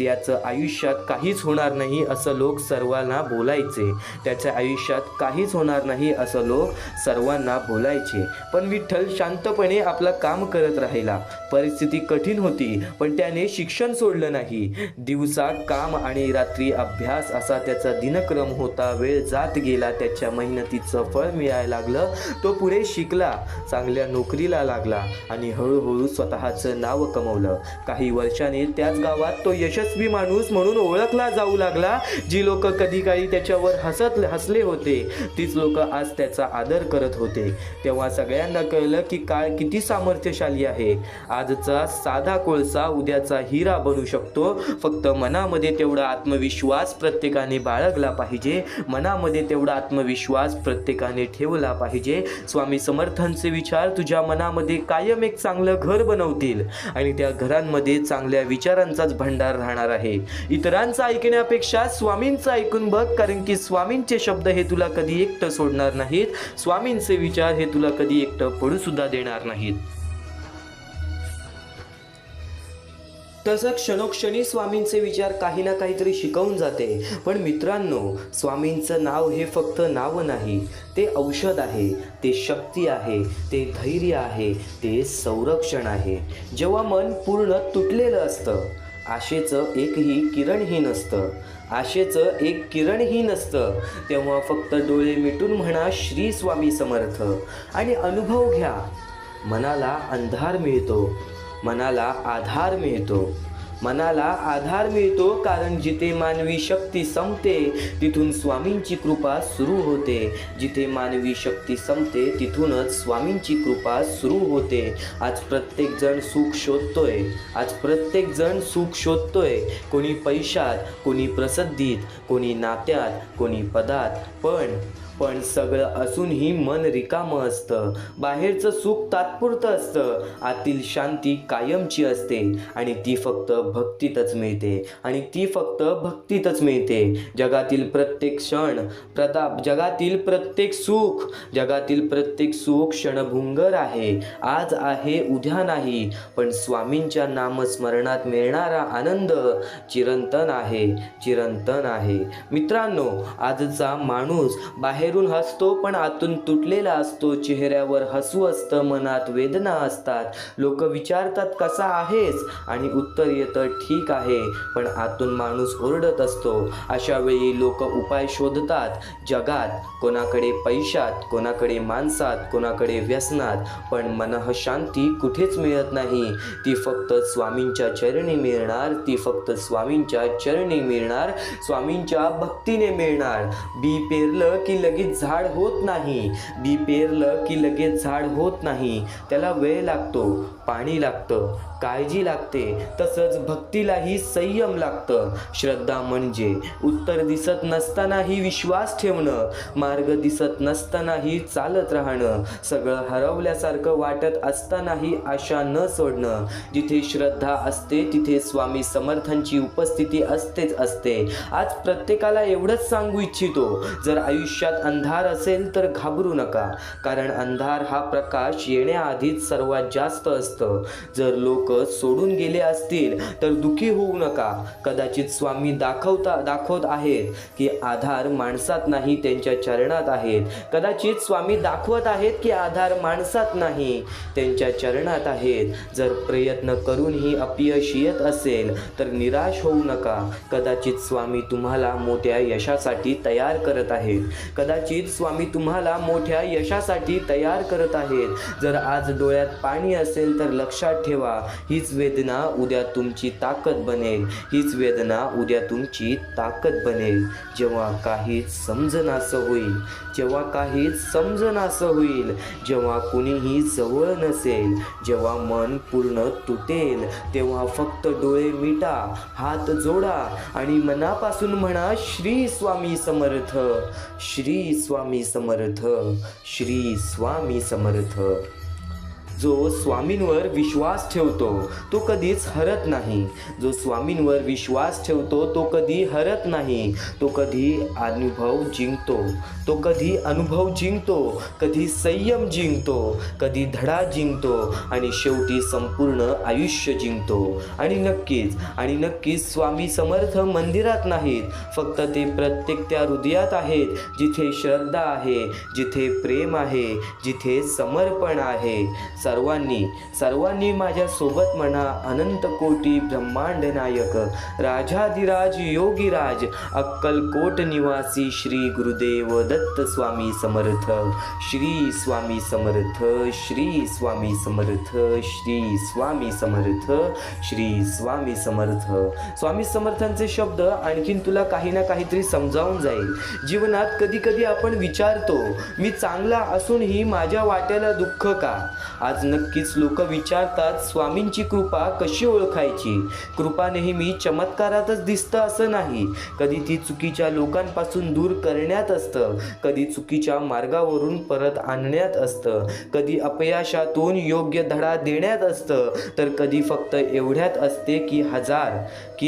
याचं आयुष्यात काहीच होणार नाही असं लोक सर्वांना बोलायचे. त्याच्या आयुष्यात काहीच होणार नाही असं लोक सर्वांना बोलायचे. पण विठ्ठल शांतपणे आपलं काम करत राहिला. परिस्थिती कठीण होती पण त्याने शिक्षण सोडलं नाही. दिवसा काम आणि रात्री अभ्यास असा त्याचा दिनक्रम होता. वेळ जात गेला, त्याच्या मेहनतीचं फळ मिळायला लागलं. तो पुढे शिकला, चांगल्या नोकरीला लागला आणि हळूहळू स्वतःचं नाव कमवलं. काही वर्षांनी त्याच गावात तो यशस्वी माणूस म्हणून ओळखला जाऊ लागला. जी लोक कधी काळी त्याच्यावर हसले होते तीच लोक आज त्याचा आदर करत होते. तेव्हा सगळ्यांना कळलं की काळ किती सामर्थ्यशाली आहे. आजचा साधा कोळसा उद्याचा हिरा बनू शकतो. फक्त मनामध्ये तेवढा आत्मविश्वास प्रत्येकाने बाळगला पाहिजे. मनामध्ये तेवढा आत्मविश्वास प्रत्येकाने ठेवला पाहिजे. स्वामी समर्थांचे विचार तुझ्या मनामध्ये कायम एक चांगलं घर बनवतील आणि त्या घरांमध्ये चांगल्या विचारांचाच भंडार राहणार आहे. इतरांचं ऐकण्यापेक्षा स्वामींचं ऐकून बघ, कारण की स्वामींचे शब्द हे तुला कधी एकटं सोडणार नाहीत. स्वामींचे विचार हे तुला कधी एकटं पडू सुद्धा देणार नाहीत. तसं क्षणोक्षणी स्वामींचे विचार काही ना काहीतरी शिकवून जाते. पण मित्रांनो, स्वामींचं नाव हे फक्त नाव नाही, ते औषध आहे, ते शक्ती आहे, ते धैर्य आहे, ते संरक्षण आहे. जेव्हा मन पूर्ण तुटलेलं असतं, आशेचं एकही किरणही नसतं, आशेचं एक किरणही नसतं, तेव्हा फक्त डोळे मिटून म्हणा श्री स्वामी समर्थ आणि अनुभव घ्या. मनाला अंधार मिळतो, मनाला आधार मिळतो, मनाला आधार मिळतो. कारण जिथे मानवी शक्ती संपते तिथून स्वामींची कृपा सुरू होते. जिथे मानवी शक्ती संपते तिथूनच स्वामींची कृपा सुरू होते. आज प्रत्येक जण सुख शोधतोय, आज प्रत्येक जण सुख शोधतोय. कोणी पैशात, कोणी प्रसिद्धीत, कोणी नात्यात, कोणी पदात. पण सगळं असूनही मन रिकामं असतं. बाहेरचं सुख तात्पुरतं असतं, आतील शांती कायमची असते आणि ती फक्त भक्तीतच मिळते, आणि ती फक्त भक्तीतच मिळते. जगातील प्रत्येक क्षण प्रताप, जगातील प्रत्येक सुख क्षणभंगुर आहे. आज आहे उद्या नाही, पण स्वामींच्या नामस्मरणात मिळणारा आनंद चिरंतन आहे, चिरंतन आहे. मित्रांनो, आजचा माणूस बाहेरून हसतो पण आतून तुटलेला असतो. चेहऱ्यावर हसू असतं, मनात वेदना असतात. लोक विचारतात कसा आहेस आणि उत्तर येतं ठीक आहे, पण आतून माणूस ओरडत असतो. अशा वेळी लोक उपाय शोधतात जगात, कोणाकडे पैशात, कोणाकडे माणसात, कोणाकडे व्यसनात. पण मनःशांती कुठेच मिळत नाही. ती फक्त स्वामींच्या चरणी मिळणार, ती फक्त स्वामींच्या चरणी मिळणार, स्वामींच्या भक्तीने मिळणार. बी पेरलं की लगेच झाड होत नाही, बी पेरलं की लगेच झाड होत नाही. त्याला वेळ लागतो, पाणी लागतं, काळजी लागते, तसंच भक्तीलाही संयम लागतं. श्रद्धा म्हणजे उत्तर दिसत नसतानाही विश्वास ठेवणं, मार्ग दिसत नसतानाही चालत राहणं, सगळं हरवल्यासारखं वाटत असतानाही आशा न सोडणं. जिथे श्रद्धा असते तिथे स्वामी समर्थांची उपस्थिती असतेच असते. आज प्रत्येकाला एवढंच सांगू इच्छितो, जर आयुष्यात अंधार असेल तर घाबरू नका, कारण अंधार हा प्रकाश येण्याआधीच सर्वात जास्त असतं. जर लोक सोडून गेले असतील तर दुःखी होऊ नका. कदाचित स्वामी दाखवत आहेत की आधार माणसात नाही, त्यांच्या चरणात आहेत. कदाचित स्वामी दाखवत आहेत की आधार माणसात नाही, त्यांच्या चरणात आहेत. जर प्रयत्न करूनही अपयश येत असेल तर निराश होऊ नका. कदाचित स्वामी तुम्हाला मोठ्या यशासाठी तयार करत आहेत. कदाचित स्वामी तुम्हाला मोठ्या यशासाठी तयार करत आहेत. जर आज डोळ्यात पाणी असेल तर लक्षात ठेवा, हीच वेदना उद्या तुमची ताकद बनेल. हीच वेदना उद्या तुमची ताकद बनेल. जेव्हा काहीच समजनासं होईल, जेव्हा काहीच समजनासं होईल, जेव्हा कुणीही जवळ नसेल, जेव्हा मन पूर्ण तुटेल, तेव्हा फक्त डोळे मिटा, हात जोडा आणि मनापासून म्हणा, श्री स्वामी समर्थ, श्री स्वामी समर्थ, श्री स्वामी समर्थ. जो स्वामींवर विश्वास ठेवतो तो कधीच हरत नाही. जो स्वामींवर विश्वास ठेवतो तो कधी हरत नाही. तो कधी अनुभव जिंकतो, तो कधी अनुभव जिंकतो, कधी संयम जिंकतो, कधी धडा जिंकतो आणि शेवटी संपूर्ण आयुष्य जिंकतो. आणि नक्कीच स्वामी समर्थ मंदिरात नाहीत, फक्त ते प्रत्येक त्या हृदयात आहेत जिथे श्रद्धा आहे, जिथे प्रेम आहे, जिथे समर्पण आहे. सर्वांनी माझ्या सोबत म्हणा, अनंत कोटी ब्रह्मांड नायक, राजाधिराज योगीराज, अक्कलकोट निवासी श्री गुरुदेव दत्त स्वामी समर्थ. श्री स्वामी समर्थ, श्री स्वामी समर्थ, श्री स्वामी समर्थ, श्री स्वामी समर्थ. स्वामी समर्थांचे शब्द आणखीन तुला काही ना काहीतरी समजावून जाईल. जीवनात कधी कधी आपण विचारतो, मी चांगला असूनही माझ्या वाट्याला दुःख का? आज नक्कीच लोक विचारतात, स्वामींची कृपा कशी ओळखायची? कृपा नेहमी चमत्कारातच दिसतं असं नाही. कधी ती चुकीच्या लोकांपासून दूर करण्यात असतं, कधी चुकीच्या मार्गावरून परत आणण्यात असतं, कधी अपयशातून योग्य धडा देण्यात असतं, तर कधी फक्त एवढ्यात असते की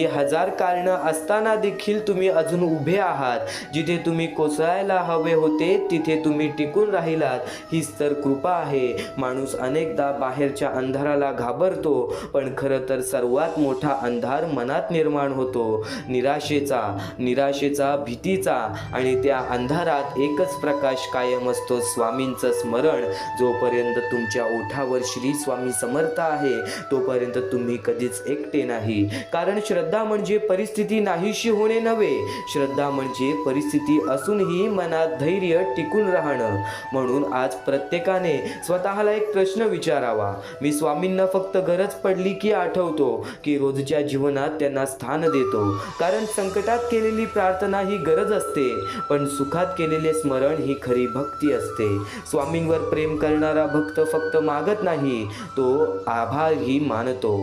हजार कारणं असताना देखील तुम्ही अजून उभे आहात. जिथे तुम्ही कोसळायला हवे होते तिथे तुम्ही टिकून राहिलात. हीच तर कृपा आहे. माणूस अनेकदा बाहेरच्या अंधाराला घाबरतो, पण खरं तर सर्वात मोठा अंधार मनात निर्माण होतो, निराशेचा, भीतीचा. आणि त्या अंधारात एकच प्रकाश कायम असतो, स्वामींचं स्मरण. जोपर्यंत तुमच्या ओठावर श्री स्वामी समर्थ आहे तोपर्यंत तुम्ही कधीच एकटे नाही. कारण श्रद्धा म्हणजे परिस्थिती नाहीशी होणे नव्हे, श्रद्धा म्हणजे परिस्थिती असूनही मनात धैर्य टिकून राहणं. म्हणून आज प्रत्येकाने स्वतःला एक प्रश्न विचारावा, मी स्वामींना फक्त गरज पडली की आठवतो, की रोजच्या जीवनात त्यांना स्थान देतो? कारण संकटात केलेली प्रार्थना ही गरज असते, पण सुखात केलेले स्मरण ही खरी भक्ती असते. स्वामींवर प्रेम करणारा भक्त फक्त मागत नाही, तो आभारही मानतो.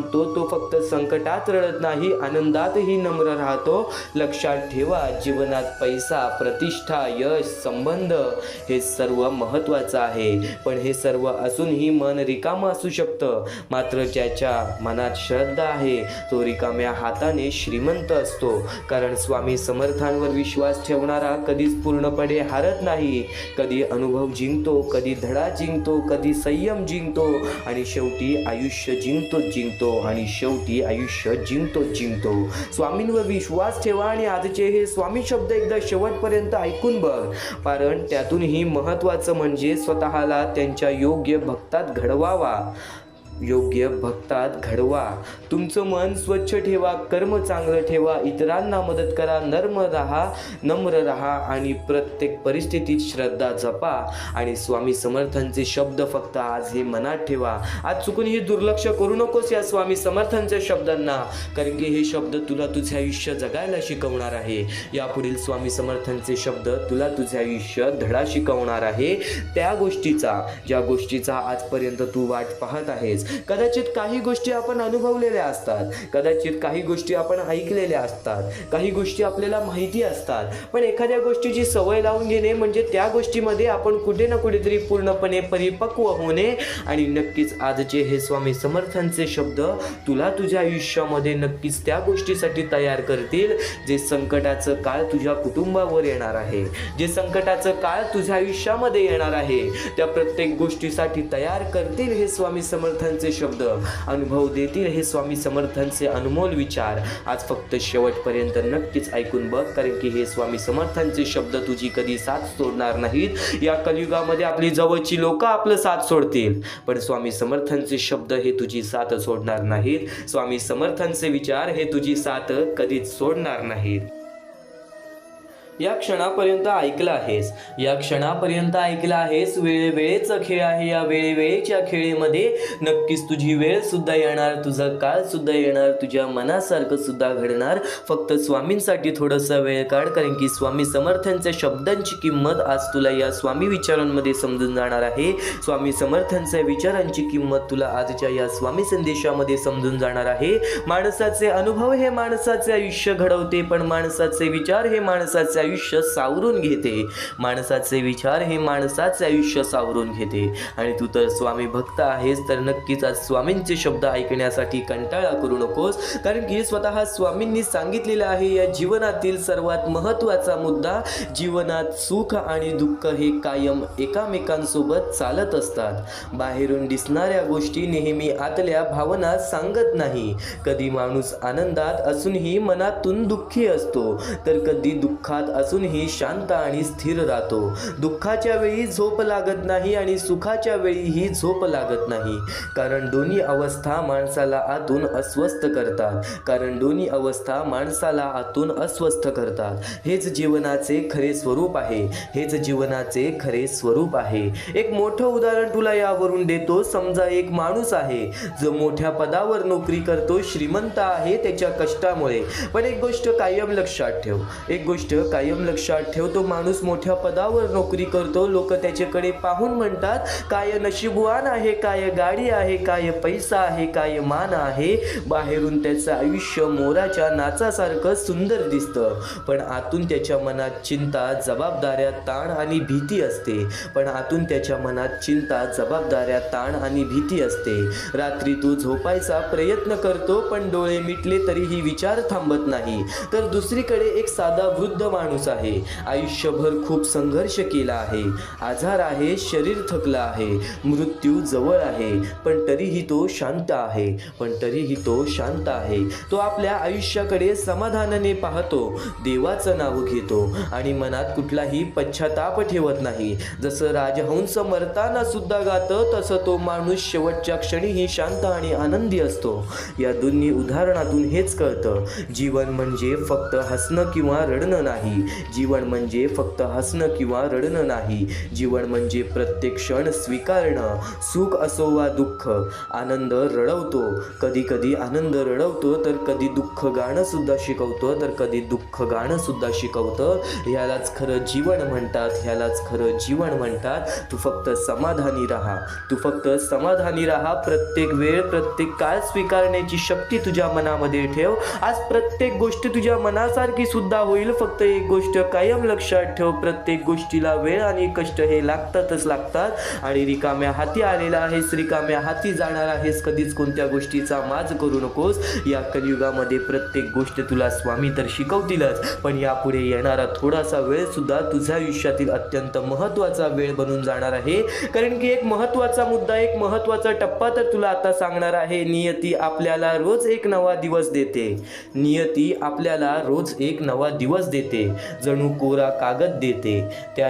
तो फक्त संकटात रडत नाही, आनंदातही नम्र राहतो. लक्षात ठेवा, जीवनात पैसा, प्रतिष्ठा, यश, संबंध हे सर्व महत्त्वाचं आहे, पण हे सर्व असूनही मन रिकामं असू शकतं. मात्र ज्याच्या मनात श्रद्धा आहे तो रिकाम्या हाताने श्रीमंत असतो. कारण स्वामी समर्थांवर विश्वास ठेवणारा कधीच पूर्णपणे हारत नाही. कधी अनुभव जिंकतो, कधी धडा जिंकतो, कधी संयम जिंकतो आणि शेवटी आयुष्य जिंकतो. स्वामींवर विश्वास ठेवा आणि आजचे हे स्वामी शब्द एकदा शेवटपर्यंत ऐकून बघ. कारण त्यातूनही महत्त्वाचं म्हणजे स्वतःला त्यांच्या योग्य भक्तात घडवा. तुमचं मन स्वच्छ ठेवा, कर्म चांगलं ठेवा, इतरांना मदत करा, नम्र रहा आणि प्रत्येक परिस्थितीत श्रद्धा जपा. आणि स्वामी समर्थांचे शब्द फक्त आज हे मनात ठेवा. आज चुकूनही दुर्लक्ष करू नकोस या स्वामी समर्थांच्या शब्दांना, कारण की हे शब्द तुला तुझे आयुष्य जगायला शिकवणार आहे. यापुढील स्वामी समर्थांचे शब्द तुला तुझे आयुष्य धडा शिकवणार आहे. ज्या गोष्टीचा आजपर्यंत तू वाट पाहत आहेस, कदाचित काही गोष्टी आपण अनुभवलेल्या असतात, कदाचित काही गोष्टी आपण ऐकलेल्या असतात, काही गोष्टी आपल्याला माहिती असतात, पण एखाद्या गोष्टीची सवय लावून घेणे म्हणजे त्या गोष्टीमध्ये आपण कुठे ना कुठेतरी पूर्णपणे परिपक्व होणे. आणि नक्कीच आजचे हे स्वामी समर्थांचे शब्द तुला तुझ्या आयुष्यामध्ये नक्कीच त्या गोष्टीसाठी तयार करतील जे संकटाचं काळ तुझ्या कुटुंबावर येणार आहे, जे संकटाचं काळ तुझ्या आयुष्यामध्ये येणार आहे, त्या प्रत्येक गोष्टीसाठी तयार करतील हे स्वामी समर्थांचे शब्द, अनुभव देतील हे स्वामी समर्थांचे अनमोल विचार. आज फक्त शेवटपर्यंत नक्कीच ऐकून बघ, कारण की हे स्वामी समर्थांचे शब्द तुझी कधी साथ सोडणार नाहीत. या कलियुगामध्ये आपली जवळची लोक आपलं साथ सोडतील, पण स्वामी समर्थांचे शब्द हे तुझी साथ सोडणार नाहीत. स्वामी समर्थांचे विचार हे तुझी साथ कधीच सोडणार नाहीत. या क्षणापर्यंत ऐकलं आहेस, या क्षणापर्यंत ऐकलं आहेस. वेळेचा खेळ आहे, या वेळेच्या खेळीमध्ये नक्कीच तुझी वेळ सुद्धा येणार, तुझा काळ सुद्धा येणार, तुझ्या मनासारखं सुद्धा घडणार. फक्त स्वामींसाठी थोडासा वेळ काढ, कारण की स्वामी समर्थांच्या शब्दांची किंमत आज तुला या स्वामी विचारांमध्ये समजून जाणार आहे. स्वामी समर्थांच्या विचारांची किंमत तुला आजच्या या स्वामी संदेशामध्ये समजून जाणार आहे. माणसाचे अनुभव हे माणसाचे आयुष्य घडवते, पण माणसाचे विचार हे माणसाचे आयुष्य सावरून घेते. माणसाचे विचार हे माणसाचे आयुष्य सावरून घेते. आणि तू तर स्वामी भक्त आहेस, तर नक्कीच आज स्वामींचे शब्द ऐकण्यासाठी कंटाळा करू नकोस, कारण की स्वतः स्वामींनी सांगितलेलं आहे या जीवनातील सर्वात महत्त्वाचा मुद्दा, जीवनात सुख आणि दुःख हे कायम एकामेकांसोबत चालत असतात. बाहेरून दिसणाऱ्या गोष्टी नेहमी आतल्या भावना सांगत नाही. कधी माणूस आनंदात असूनही मनातून दुःखी असतो, तर कधी दुःखात असूनही शांत आणि स्थिर राहतो. दुःखाच्या वेळी झोप लागत नाही आणि सुखाच्या वेळीही झोप लागत नाही, कारण दोन्ही अवस्था माणसाला आतून अस्वस्थ करतात, कारण दोन्ही अवस्था माणसाला आतून अस्वस्थ करतात. हेच जीवनाचे खरे स्वरूप आहे, हेच जीवनाचे खरे स्वरूप आहे. एक मोठं उदाहरण तुला यावरून देतो. समजा एक माणूस आहे जो मोठ्या पदावर नोकरी करतो, श्रीमंत आहे त्याच्या कष्टामुळे. पण एक गोष्ट कायम लक्षात ठेव, एक गोष्ट कायम लक्षात ठेव, तो माणूस मोठ्या पदावर नोकरी करतो, लोक त्याच्याकडे पाहून म्हणतात काय नशीबवान आहे, काय गाडी आहे, काय पैसा आहे, काय मान आहे. बाहेरून त्याचं आयुष्य मोराच्या नाचासारखं सुंदर दिसतं, पण आतून त्याच्या मनात चिंता, जबाबदाऱ्या, ताण आणि भीती असते. पण आतून त्याच्या मनात चिंता, जबाबदाऱ्या, ताण आणि भीती असते. रात्री तो झोपायचा प्रयत्न करतो, पण डोळे मिटले तरीही विचार थांबत नाही. तर दुसरीकडे एक साधा वृद्ध माणूस आहे, आयुष्यभर खूप संघर्ष केला आहे, आजार आहे, शरीर थकलं आहे, मृत्यू जवळ आहे, पण तरीही तो शांत आहे, पण तरीही तो शांत आहे. तो आपल्या आयुष्याकडे समाधानाने पाहतो, देवाचं नाव घेतो आणि मनात कुठलाही पश्चाताप ठेवत नाही. जसं राजहंस मरताना सुद्धा गातं, तसं तो माणूस शेवटच्या क्षणीही शांत आणि आनंदी असतो. या दोन्ही उदाहरणातून हेच कळतं, जीवन म्हणजे फक्त हसणं किंवा रडणं नाही. जीवन म्हणजे फक्त हसणं किंवा रडणं नाही. जीवन म्हणजे प्रत्येक क्षण स्वीकारणं. सुख असो वा दुःख, आनंद रडवतो, कधी कधी आनंद रडवतो, तर कधी दुःख गाणं सुद्धा शिकवतो, तर कधी दुःख गाणं सुद्धा शिकवतं. ह्यालाच खरं जीवन म्हणतात, ह्यालाच खरं जीवन म्हणतात. तू फक्त समाधानी राहा, तू फक्त समाधानी राहा. प्रत्येक वेळ, प्रत्येक काळ स्वीकारण्याची शक्ती तुझ्या मनामध्ये ठेव. आज प्रत्येक गोष्ट तुझ्या मनासारखी सुद्धा होईल. फक्त एक गोष्ट कायम लक्षात ठेव, प्रत्येक गोष्टीला वेळ आणि कष्ट हे लागतातच लागतात. आणि रिकाम्या हाती आलेला आहेस, रिकाम्या हाती जाणार आहेस, कधीच कोणत्या गोष्टीचा माज करू नकोस. या कलियुगामध्ये प्रत्येक गोष्ट तुला स्वामी तर शिकवतीलच, पण यापुढे येणारा थोडासा वेळ सुद्धा तुझ्या आयुष्यातील अत्यंत महत्त्वाचा वेळ बनून जाणार आहे. कारण की एक महत्त्वाचा मुद्दा, एक महत्त्वाचा टप्पा तर तुला आता सांगणार आहे. नियती आपल्याला रोज एक नवा दिवस देते, नियती आपल्याला रोज एक नवा दिवस देते, जणू कोरा कागद देते. त्या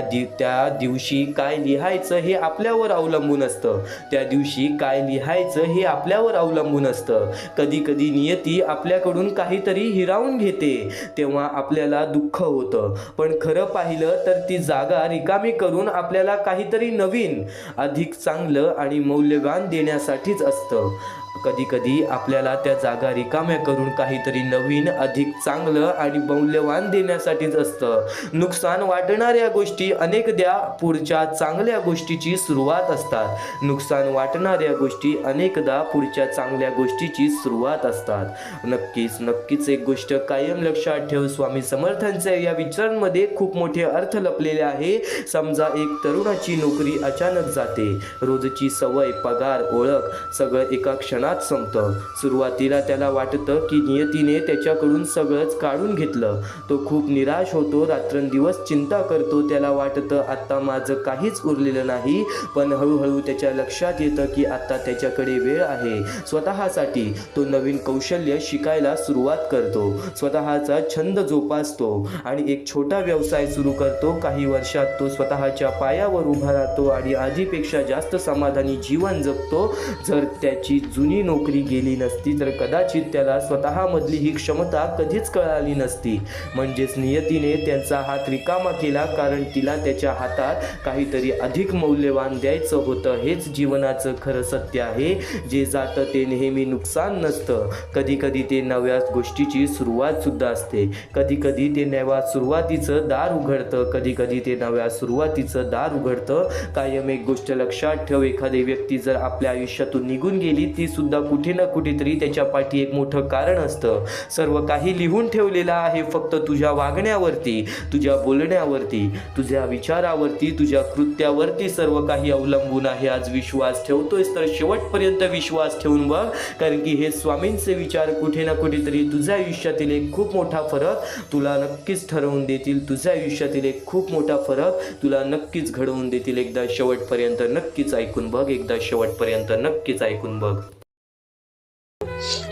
दिवशी काय लिहायचं हे आपल्यावर अवलंबून असतं, त्या दिवशी काय लिहायचं हे आपल्यावर अवलंबून असतं. कधी कधी नियती आपल्याकडून काहीतरी हिरावून घेते, तेव्हा आपल्याला दुःख होतं. पण खरं पाहिलं तर ती जागा रिकामी करून आपल्याला काहीतरी नवीन, अधिक चांगलं आणि मौल्यवान देण्यासाठीच असतं. कधी कधी आपल्याला त्या जागा रिकाम्या करून काहीतरी नवीन, अधिक चांगलं आणि मौल्यवान देण्यासाठीच असतं. नुकसान वाटणाऱ्या गोष्टी अनेकदा पुढच्या चांगल्या गोष्टीची सुरुवात असतात. नुकसान वाटणाऱ्या गोष्टी अनेकदा पुढच्या चांगल्या गोष्टीची सुरुवात असतात. नक्कीच एक गोष्ट कायम लक्षात ठेव, स्वामी समर्थांच्या या विचारांमध्ये खूप मोठे अर्थ लपलेले आहे. समजा एक तरुणाची नोकरी अचानक जाते. रोजची सवय, पगार, ओळख सगळं एका क्षणात संपतं. सुरुवातीला त्याला वाटतं की नियतीने त्याच्याकडून सगळंच काढून घेतलं. तो खूप निराश होतो, रात्रंदिवस चिंता करतो. त्याला वाटतं आता माझं काहीच उरलेलं नाही. पण हळूहळू त्याच्या लक्षात येतं की आता त्याच्याकडे वेळ आहे स्वतःसाठी. तो नवीन कौशल्य शिकायला सुरुवात करतो, स्वतःचा छंद जोपासतो आणि एक छोटा व्यवसाय सुरू करतो. काही वर्षात तो स्वतःच्या पायावर उभा राहतो आणि आधीपेक्षा जास्त समाधानी जीवन जगतो. जर त्याची जुनी नोकरी गेली नसती तर कदाचित त्याला स्वतःमधली ही क्षमता कधीच कळाली नसती. म्हणजेच नियतीने त्यांचा हात रिकामा केला कारण तिला त्याच्या हातात काहीतरी अधिक मौल्यवान द्यायचं होतं. हेच जीवनाचं खरं सत्य आहे. जे जातं ते नेहमी नुकसान नसतं. कधी कधी ते नव्या गोष्टीची सुरुवात सुद्धा असते. कधी कधी ते नव्या सुरुवातीचं दार उघडतं. कधी कधी ते नव्या सुरुवातीचं दार उघडतं. कायम एक गोष्ट लक्षात ठेव, एखादी व्यक्ती जर आपल्या आयुष्यातून निघून गेली ती सुद्धा कुठे ना कुठेतरी त्याच्या पाठी एक मोठं कारण असतं. सर्व काही लिहून ठेवलेलं आहे फक्त तुझ्या वागण्यावरती, तुझ्या बोलण्यावरती, तुझ्या विचारावरती, तुझ्या कृत्यावरती सर्व काही अवलंबून आहे. आज विश्वास ठेवतोयस तर शेवटपर्यंत विश्वास ठेवून बघ, कारण की हे स्वामींचे विचार कुठे ना कुठेतरी तुझ्या आयुष्यातील एक खूप मोठा फरक तुला नक्कीच ठरवून देतील. तुझ्या आयुष्यातील एक खूप मोठा फरक तुला नक्कीच घडवून देतील. एकदा शेवटपर्यंत नक्कीच ऐकून बघ, एकदा शेवटपर्यंत नक्कीच ऐकून बघ.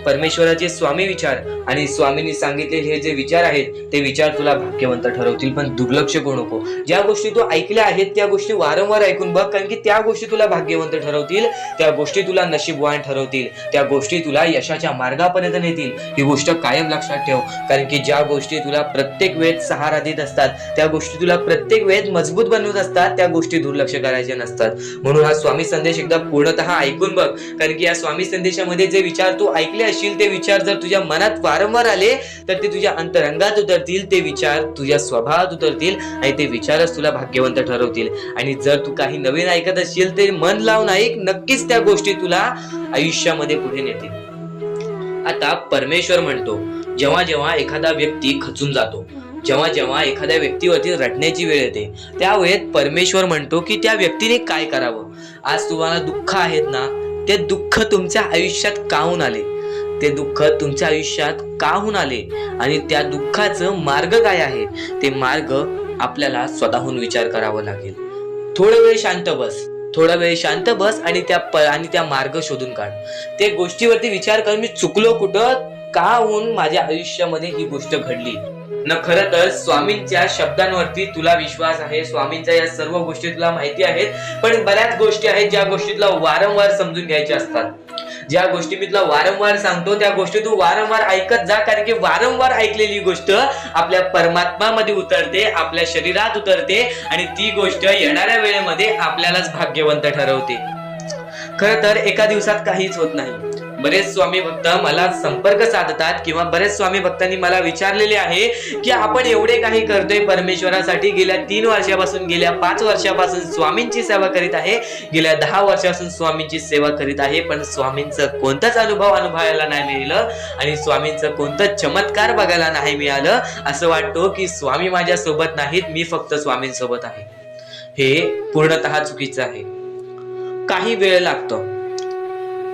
परमेश्वराचे स्वामी विचार आणि स्वामींनी सांगितलेले हे जे विचार आहेत ते विचार तुला भाग्यवंत ठरवतील. पण दुर्लक्ष करू नको. ज्या गोष्टी तू ऐकल्या आहेत त्या गोष्टी वारंवार ऐकून बघ, कारण की त्या गोष्टी तुला भाग्यवंत ठरवतील. त्या गोष्टी तुला नशीबवान ठरवतील. त्या गोष्टी तुला यशाच्या मार्गापर्यंत नेतील. ही गोष्ट कायम लक्षात ठेव, कारण की ज्या गोष्टी तुला प्रत्येक वेळेस सहारा देत असतात, त्या गोष्टी तुला प्रत्येक वेळेस मजबूत बनवत असतात, त्या गोष्टी दुर्लक्ष करायचे नसतात. म्हणून हा स्वामी संदेश एकदा पूर्णतः ऐकून बघ, कारण की या स्वामी संदेशामध्ये जे विचार तू ऐकले असतील ते विचार जर तुझ्या मनात वारंवार आले तर ते तुझ्या अंतरंगात उतरतील. ते विचार तुझ्या स्वभावात उतरतील आणि ते विचारच तुला भाग्यवंत ठरवतील. आणि जर तू काही नवीन ऐकत असशील ते मन लावून ऐक, नक्कीच त्या गोष्टी तुला आयुष्यामध्ये पुढे नेतील. आता परमेश्वर म्हणतो, जेव्हा जेव्हा एखादा व्यक्ती खचून जातो, जेव्हा जेव्हा एखाद्या व्यक्तीवरती रडण्याची वेळ येते, त्यावेळेत परमेश्वर म्हणतो की त्या व्यक्तीने काय करावं. आज तुम्हाला दुःख आहेत ना, ते दुःख तुमच्या आयुष्यात काहून आले, ते दुःख तुमच्या आयुष्यात काहून आले आणि त्या दुःखाचं मार्ग काय आहे, ते मार्ग आपल्याला स्वतःहून विचार करावा लागेल. थोडा वेळ शांत बस आणि त्या मार्ग शोधून काढ. त्या गोष्टीवरती विचार कर, मी चुकलो कुठं, काहून माझ्या आयुष्यामध्ये ही गोष्ट घडली न. खरं तर स्वामींच्या शब्दांवरती तुला विश्वास आहे, स्वामींच्या या सर्व गोष्टी तुला माहिती आहेत, पण बऱ्याच गोष्टी आहेत ज्या गोष्टी तुला वारंवार समजून घ्यायच्या असतात. ज्या गोष्टी मी तुला वारंवार सांगतो त्या गोष्टी तू वारंवार ऐकत जा, कारण की वारंवार ऐकलेली गोष्ट आपल्या परमात्मामध्ये उतरते, आपल्या शरीरात उतरते आणि ती गोष्ट येणाऱ्या वेळेमध्ये आपल्यालाच भाग्यवंत ठरवते. खरं तर एका दिवसात काहीच होत नाही. बरेच स्वामी भक्त मला संपर्क साधतात किंवा बरेच स्वामी भक्तांनी मला विचारलेले आहे की आपण एवढे काही करतोय परमेश्वरासाठी, गेल्या 3 वर्षापासून, गेल्या 5 वर्षापासून स्वामींची सेवा करीत आहे, गेल्या 10 वर्षापासून स्वामींची सेवा करीत आहे, पण स्वामींचं कोणताच अनुभवायला नाही मिळालं आणि स्वामींचं कोणतं चमत्कार बघायला नाही मिळालं. असं वाटतं की स्वामी माझ्या सोबत नाहीत, मी फक्त स्वामींसोबत आहे. हे पूर्णतः चुकीचं आहे. काही वेळ लागतो,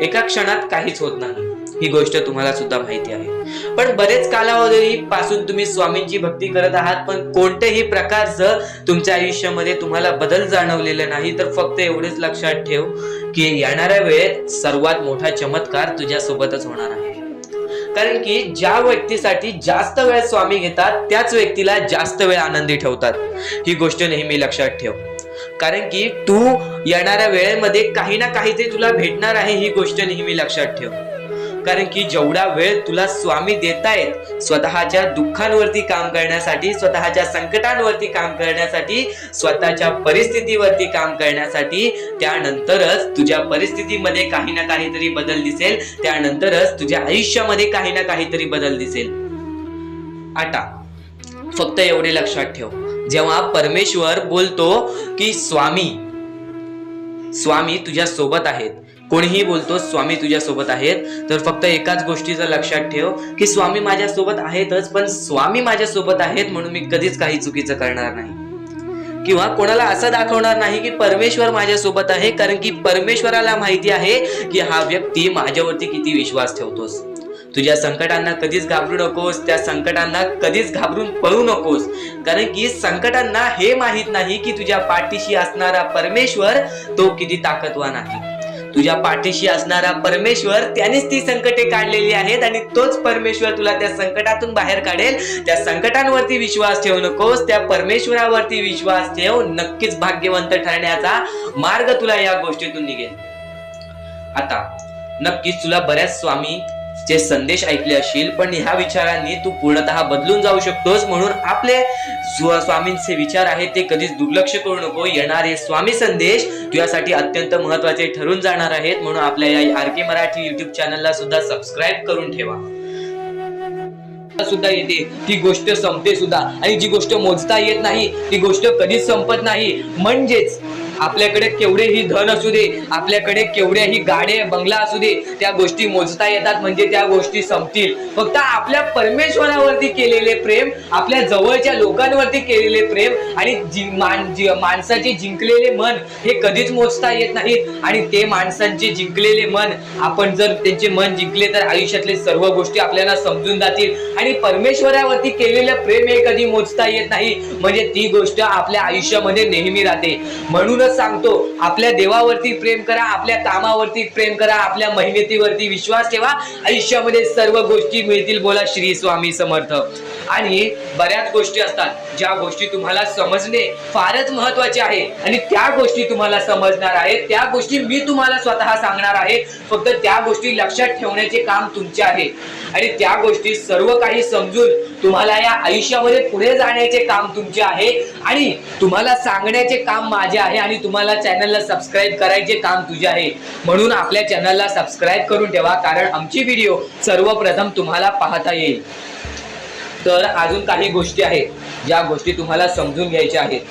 एका क्षणात काहीच होत नाही, ही गोष्ट तुम्हाला सुद्धा माहिती आहे. पण बरेच कालावधी पासून तुम्ही स्वामींची भक्ती करत आहात, पण कोणत्याही प्रकारचं तुमच्या आयुष्यामध्ये तुम्हाला बदल जाणवलेला नाही. तर फक्त एवढेच लक्षात ठेव की येणाऱ्या वेळेत सर्वात मोठा चमत्कार तुझ्या सोबतच होणार आहे. कारण की ज्या व्यक्तीसाठी जास्त वेळ स्वामी घेतात त्याच व्यक्तीला जास्त वेळ आनंदी ठेवतात. ही गोष्ट नेहमी लक्षात ठेव, कारण की तू येणाऱ्या वेळेमध्ये काही ना काहीतरी तुला भेटणार आहे, ही गोष्ट नेहमी लक्षात ठेव. कारण की जेवढा वेळ तुला स्वामी देतायत स्वतःच्या दुःखांवरती काम करण्यासाठी, स्वतःच्या संकटांवरती काम करण्यासाठी, स्वतःच्या परिस्थितीवरती काम करण्यासाठी, त्यानंतरच तुझ्या परिस्थितीमध्ये काही ना काहीतरी बदल दिसेल, त्यानंतरच तुझ्या आयुष्यामध्ये काही ना काहीतरी बदल दिसेल. आता फक्त एवढे लक्षात ठेव, जेव्हा परमेश्वर बोलतो की स्वामी तुझ्या सोबत आहेत, कोणीही बोलतो स्वामी तुझ्या सोबत आहेत, तर फक्त एकाच गोष्टीचं लक्षात ठेव की स्वामी माझ्या सोबत आहेतच, पण स्वामी माझ्या सोबत आहेत म्हणून मी कधीच काही चुकीचं करणार नाही किंवा कोणाला असं दाखवणार नाही की परमेश्वर माझ्या सोबत आहे, कारण की परमेश्वराला माहिती आहे की हा व्यक्ती माझ्यावरती किती विश्वास ठेवतोस. तुझ्या संकटांना कधीच घाबरू नकोस, त्या संकटांना कधीच घाबरून पळू नकोस, कारण की संकटांना हे माहित नाही की तुझ्या पाठीशी असणारा परमेश्वर तो किती ताकदवान आहे. तुझ्या पाठीशी असणारा परमेश्वर त्यानेच ती संकटे काढलेली आहेत आणि तोच परमेश्वर तुला त्या संकटातून बाहेर काढेल. त्या संकटांवरती विश्वास ठेवू नकोस, त्या परमेश्वरावरती विश्वास ठेव. नक्कीच भाग्यवंत ठरण्याचा मार्ग तुला या गोष्टीतून निघेल. आता नक्कीच तुला बऱ्याच स्वामी चे संदेश ऐकले असतील, पण ह्या विचारांनी तू पूर्णतः बदलून जाऊ शकतोस. म्हणून आपले स्वामींचे विचार आहेत ते कधीच दुर्लक्ष करू नको. येणारे स्वामी संदेश तुझ्यासाठी अत्यंत महत्वाचे ठरून जाणार आहेत. म्हणून आपल्या या RK मराठी युट्यूब चॅनलला सुद्धा सबस्क्राईब करून ठेवा. सुद्धा येते ती गोष्ट संपते सुद्धा, आणि जी गोष्ट मोजता येत नाही ती गोष्ट कधीच संपत नाही. म्हणजेच आपल्याकडे केवढेही धन असू दे, आपल्याकडे केवढेही गाडे बंगला असू दे, त्या गोष्टी मोजता येतात म्हणजे त्या गोष्टी संपतील. फक्त आपल्या परमेश्वरावरती केलेले प्रेम, आपल्या जवळच्या लोकांवरती केलेले प्रेम आणि माणसाचे जिंकलेले मन हे कधीच मोजता येत नाहीत. आणि ते माणसांचे जिंकलेले मन, आपण जर त्यांचे मन जिंकले तर आयुष्यातले सर्व गोष्टी आपल्याला समजून जातील. आणि परमेश्वरावरती केलेलं प्रेम हे कधी मोजता येत नाही, म्हणजे ती गोष्ट आपल्या आयुष्यामध्ये नेहमी राहते. म्हणूनच सांगतो, आपल्या देवावरती प्रेम करा, आपल्या कामावरती प्रेम करा, आपल्या मेहनतीवरती विश्वास ठेवा, आयुष्यामध्ये सर्व गोष्टी मिळतील. बोला श्री स्वामी समर्थ. आणि बऱ्याच गोष्टी असतात ज्या गोष्टी तुम्हाला समजणे फारच महत्वाचे आहे, आणि त्या गोष्टी तुम्हाला समजणार आहेत, त्या गोष्टी मी तुम्हाला स्वतः सांगणार आहे. फक्त त्या गोष्टी लक्षात ठेवण्याचे काम तुमचे आहे, आणि त्या गोष्टी सर्व काही समजून तुम्हाला या आयुष्यामध्ये पुढे जाण्याचे काम तुमचे आहे, आणि तुम्हाला सांगण्याचे काम माझे आहे, आणि तुम्हाला चॅनलला सबस्क्राईब करायचे काम तुझे आहे. म्हणून आपल्या चॅनलला सबस्क्राईब करून ठेवा, कारण आमची व्हिडिओ सर्वप्रथम तुम्हाला पाहता येईल. तर अजून काही गोष्टी आहेत ज्या गोष्टी तुम्हाला समजून घ्यायच्या आहेत.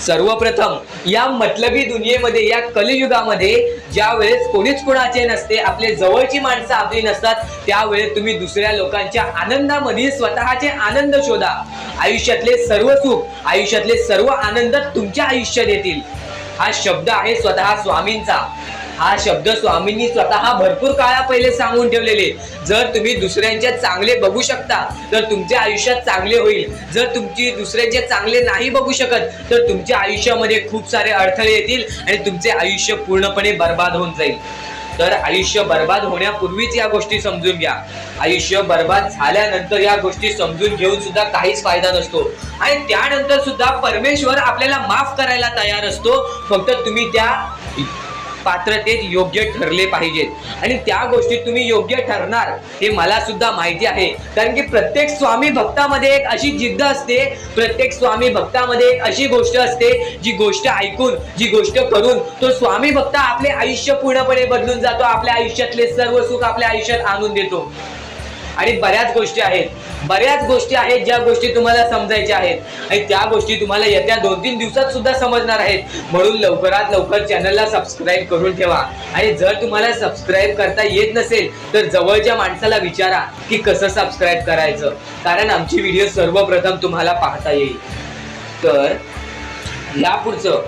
सर्वप्रथम, या मतलबी दुनियेमध्ये, या कलियुगामध्ये ज्या वेळेस कोणीच कोणाचे नसते, आपले जवळची माणसं आपली नसतात, त्यावेळेस तुम्ही दुसऱ्या लोकांच्या आनंदामध्ये स्वतःचे आनंद शोधा. आयुष्यातले सर्व सुख, आयुष्यातले सर्व आनंद तुमच्या आयुष्यात येतील. हा शब्द आहे स्वतः स्वामींचा. हा शब्द स्वामींनी स्वतः भरपूर काळा पहिले सांगून ठेवलेले. जर तुम्ही दुसऱ्यांचे चांगले बघू शकता तर तुमच्या आयुष्यात चांगले होईल. जर तुमची दुसऱ्यांचे चांगले नाही बघू शकत तर तुमच्या आयुष्यामध्ये खूप सारे अडथळे येतील आणि तुमचे आयुष्य पूर्णपणे बर्बाद होऊन जाईल. तर आयुष्य बर्बाद होण्यापूर्वीच या गोष्टी समजून घ्या. आयुष्य बर्बाद झाल्यानंतर या गोष्टी समजून घेऊन सुद्धा काहीच फायदा नसतो, आणि त्यानंतर सुद्धा परमेश्वर आपल्याला माफ करायला तयार असतो. फक्त तुम्ही त्या पात्रतेत योग्य ठरले पाहिजेत, आणि त्या गोष्टीत तुम्ही योग्य ठरणार हे मला सुद्धा माहिती आहे. कारण की प्रत्येक स्वामी भक्तामध्ये एक अशी जिद्द असते, प्रत्येक स्वामी भक्तामध्ये एक अशी गोष्ट असते, जी गोष्ट ऐकून, जी गोष्ट करून तो स्वामी भक्त आपले आयुष्य पूर्णपणे बदलून जातो, आपल्या आयुष्यातले सर्व सुख आपल्या आयुष्यात आणून देतो. आणि बऱ्याच गोष्टी आहेत ज्या गोष्टी तुम्हाला समजायच्या आहेत, आणि त्या गोष्टी तुम्हाला येत्या 2-3 दिवसात सुद्धा समजणार आहेत. म्हणून लवकरात लवकर चॅनलला सबस्क्राईब करून ठेवा. आणि जर तुम्हाला सबस्क्राईब करता येत नसेल तर जवळच्या माणसाला विचारा की कसं सबस्क्राईब करायचं, कारण आमची व्हिडिओ सर्वप्रथम तुम्हाला पाहता येईल. तर यापुढचं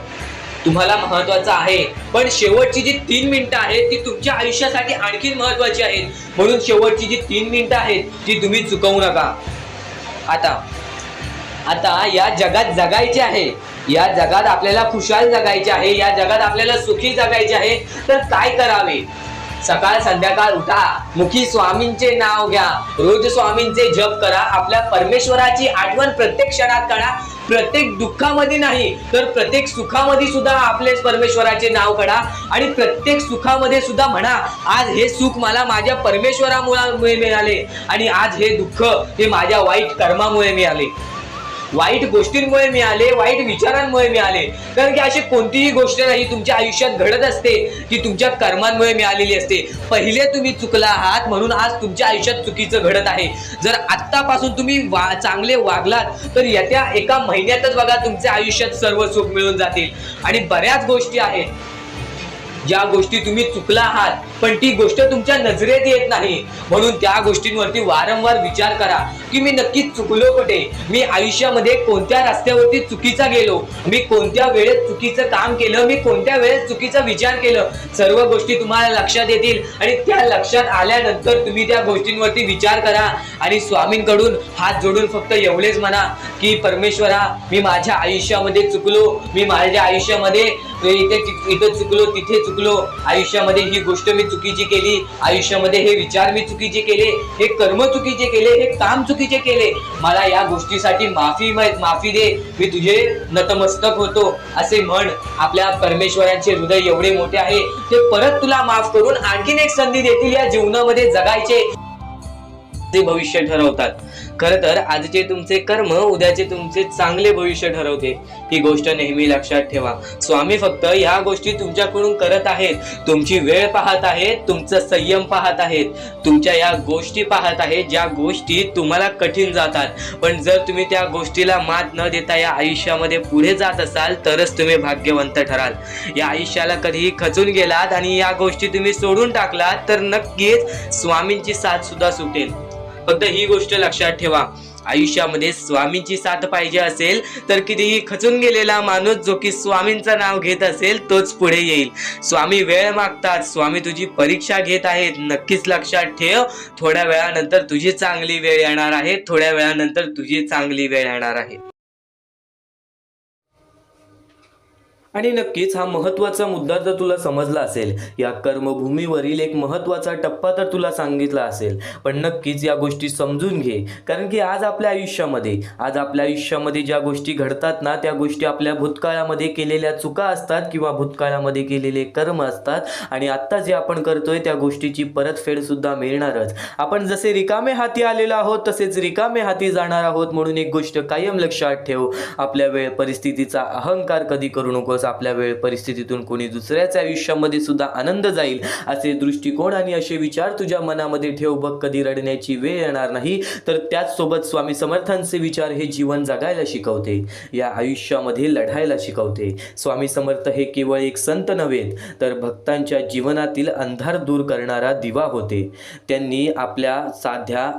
तुम्हाला महत्वाचं आहे, पण शेवटची जी 3 मिनिटं आहेत ती तुमच्या आयुष्यासाठी आणखी महत्वाची आहेत. म्हणून शेवटची जी 3 मिनिटं आहेत ती तुम्ही चुकवू नका. आता या जगात जगायचे आहे, या जगात आपल्याला खुशाल जगायचे आहे, या जगात आपल्याला सुखी जगायचे आहे. तर काय करावे? सकाळ संध्याकाळ उठा, मुखी स्वामींचे नाव घ्या, रोज स्वामींचे जप करा, आपल्या परमेश्वराची आठवण प्रत्येक क्षणात करा, प्रत्येक दुःखामध्ये नाही तर प्रत्येक सुखामध्ये सुद्धा आपलेच परमेश्वराचे नाव काढा आणि प्रत्येक सुखामध्ये सुद्धा म्हणा, आज हे सुख मला माझ्या परमेश्वरामुळे मिळाले आणि आज हे दुःख हे माझ्या वाईट कर्मामुळे मिळाले, वाईट गोष्टींमुळे मिळाले, वाईट विचारांमुळे मिळाले. कारण की अशी कोणतीही गोष्ट नाही तुमच्या आयुष्यात घडत असते की तुमच्या कर्मांमुळे मिळालेली असते. पहिले तुम्ही चुकला आहात म्हणून आज तुमच्या आयुष्यात चुकीचं घडत आहे. जर आत्तापासून तुम्ही चांगले वागलात तर येत्या एका महिन्यातच बघा तुमच्या आयुष्यात सर्व सुख मिळून जातील. आणि बऱ्याच गोष्टी आहेत ज्या गोष्टी तुम्ही चुकला आहात पण ती गोष्ट तुमच्या नजरेत येत नाही, म्हणून त्या गोष्टींवरती वारंवार विचार करा की मी नक्की चुकलो कुठे, मी आयुष्यामध्ये कोणत्या रस्त्यावरती चुकीचा गेलो, मी कोणत्या वेळेत चुकीचं काम केलं, मी कोणत्या वेळेत चुकीचा विचार केलं. सर्व गोष्टी तुम्हाला लक्षात येतील आणि त्या लक्षात आल्यानंतर तुम्ही त्या गोष्टींवरती विचार करा आणि स्वामींकडून हात जोडून फक्त एवढेच म्हणा की परमेश्वरा, मी माझ्या आयुष्यामध्ये चुकलो, मी माझ्या आयुष्यामध्ये इथे चुकलो, तिथे चुकलो, आयुष्यामध्ये ही गोष्ट मी चुकीची केली, आयुष्यामध्ये हे विचार मी चुकीचे केले, हे कर्म चुकीचे केले, हे काम चुकीचे केले, मला या गोष्टीसाठी माफी दे, मी तुझे नतमस्तक होतो असे म्हण. आपल्या परमेश्वरांचे हृदय एवढे मोठे आहे, ते परत तुला माफ करून आणखीन एक संधी देतील या जीवनामध्ये जगायचे. ते भविष्य ठरवतात. खरं तर आजचे तुमचे कर्म उद्याचे तुमचे चांगले भविष्य ठरवते. ही गोष्ट नेहमी लक्षात ठेवा. स्वामी फक्त या गोष्टी तुमच्याकडून करत आहेत, तुमची वेळ पाहत आहेत, तुमचा संयम पाहत आहेत, तुमच्या या गोष्टी पाहत आहेत ज्या गोष्टी तुम्हाला कठीण जातात. पण जर तुम्ही त्या गोष्टीला मात न देता या आयुष्यामध्ये पुढे जात असाल तरच तुम्ही भाग्यवंत ठराल. या आयुष्याला कधीही खचून गेलात आणि या गोष्टी तुम्ही सोडून टाकलात तर नक्कीच स्वामींची साथ सुद्धा सुटेल. फक्त ही गोष्ट लक्षात ठेवा, आयुष्यामध्ये स्वामींची साथ पाहिजे असेल तर कितीही खचून गेलेला माणूस जो की स्वामींचं नाव घेत असेल तोच पुढे येईल. स्वामी वेळ मागतात, स्वामी तुझी परीक्षा घेत आहेत. नक्कीच लक्षात ठेव, थोड्या वेळानंतर तुझी चांगली वेळ येणार आहे, थोड्या वेळानंतर तुझी चांगली वेळ येणार आहे. आणि नक्कीच हा महत्त्वाचा मुद्दा जर तुला समजला असेल, या कर्मभूमीवरील एक महत्त्वाचा टप्पा तर तुला सांगितला असेल, पण नक्कीच या गोष्टी समजून घे. कारण की आज आपल्या आयुष्यामध्ये ज्या गोष्टी घडतात ना, त्या गोष्टी आपल्या भूतकाळामध्ये केलेल्या चुका असतात किंवा भूतकाळामध्ये केलेले कर्म असतात आणि आत्ता जे आपण करतोय त्या गोष्टीची परतफेड सुद्धा मिळणारच. आपण जसे रिकामे हाती आलेलो आहोत तसेच रिकामे हाती जाणार आहोत. म्हणून एक गोष्ट कायम लक्षात ठेव, आपल्या वेळ परिस्थितीचा अहंकार कधी करू नकोस. आपल्या वेळ परिस्थितीतून कोणी दुसऱ्याच्या आयुष्यामध्ये सुद्धा आनंद जाईल असे दृष्टिकोन आणि असे विचार तुझ्या मनामध्ये ठेव. बघ, कधी रडण्याची वेळ येणार नाही. तर त्याच सोबत स्वामी समर्थांचे विचार हे जीवन जगायला शिकवते, या आयुष्यामध्ये लढायला शिकवते. स्वामी समर्थ हे केवळ एक संत नव्हेत तर भक्तांच्या जीवनातील अंधार दूर करणारा दिवा होते. त्यांनी आपल्या साध्या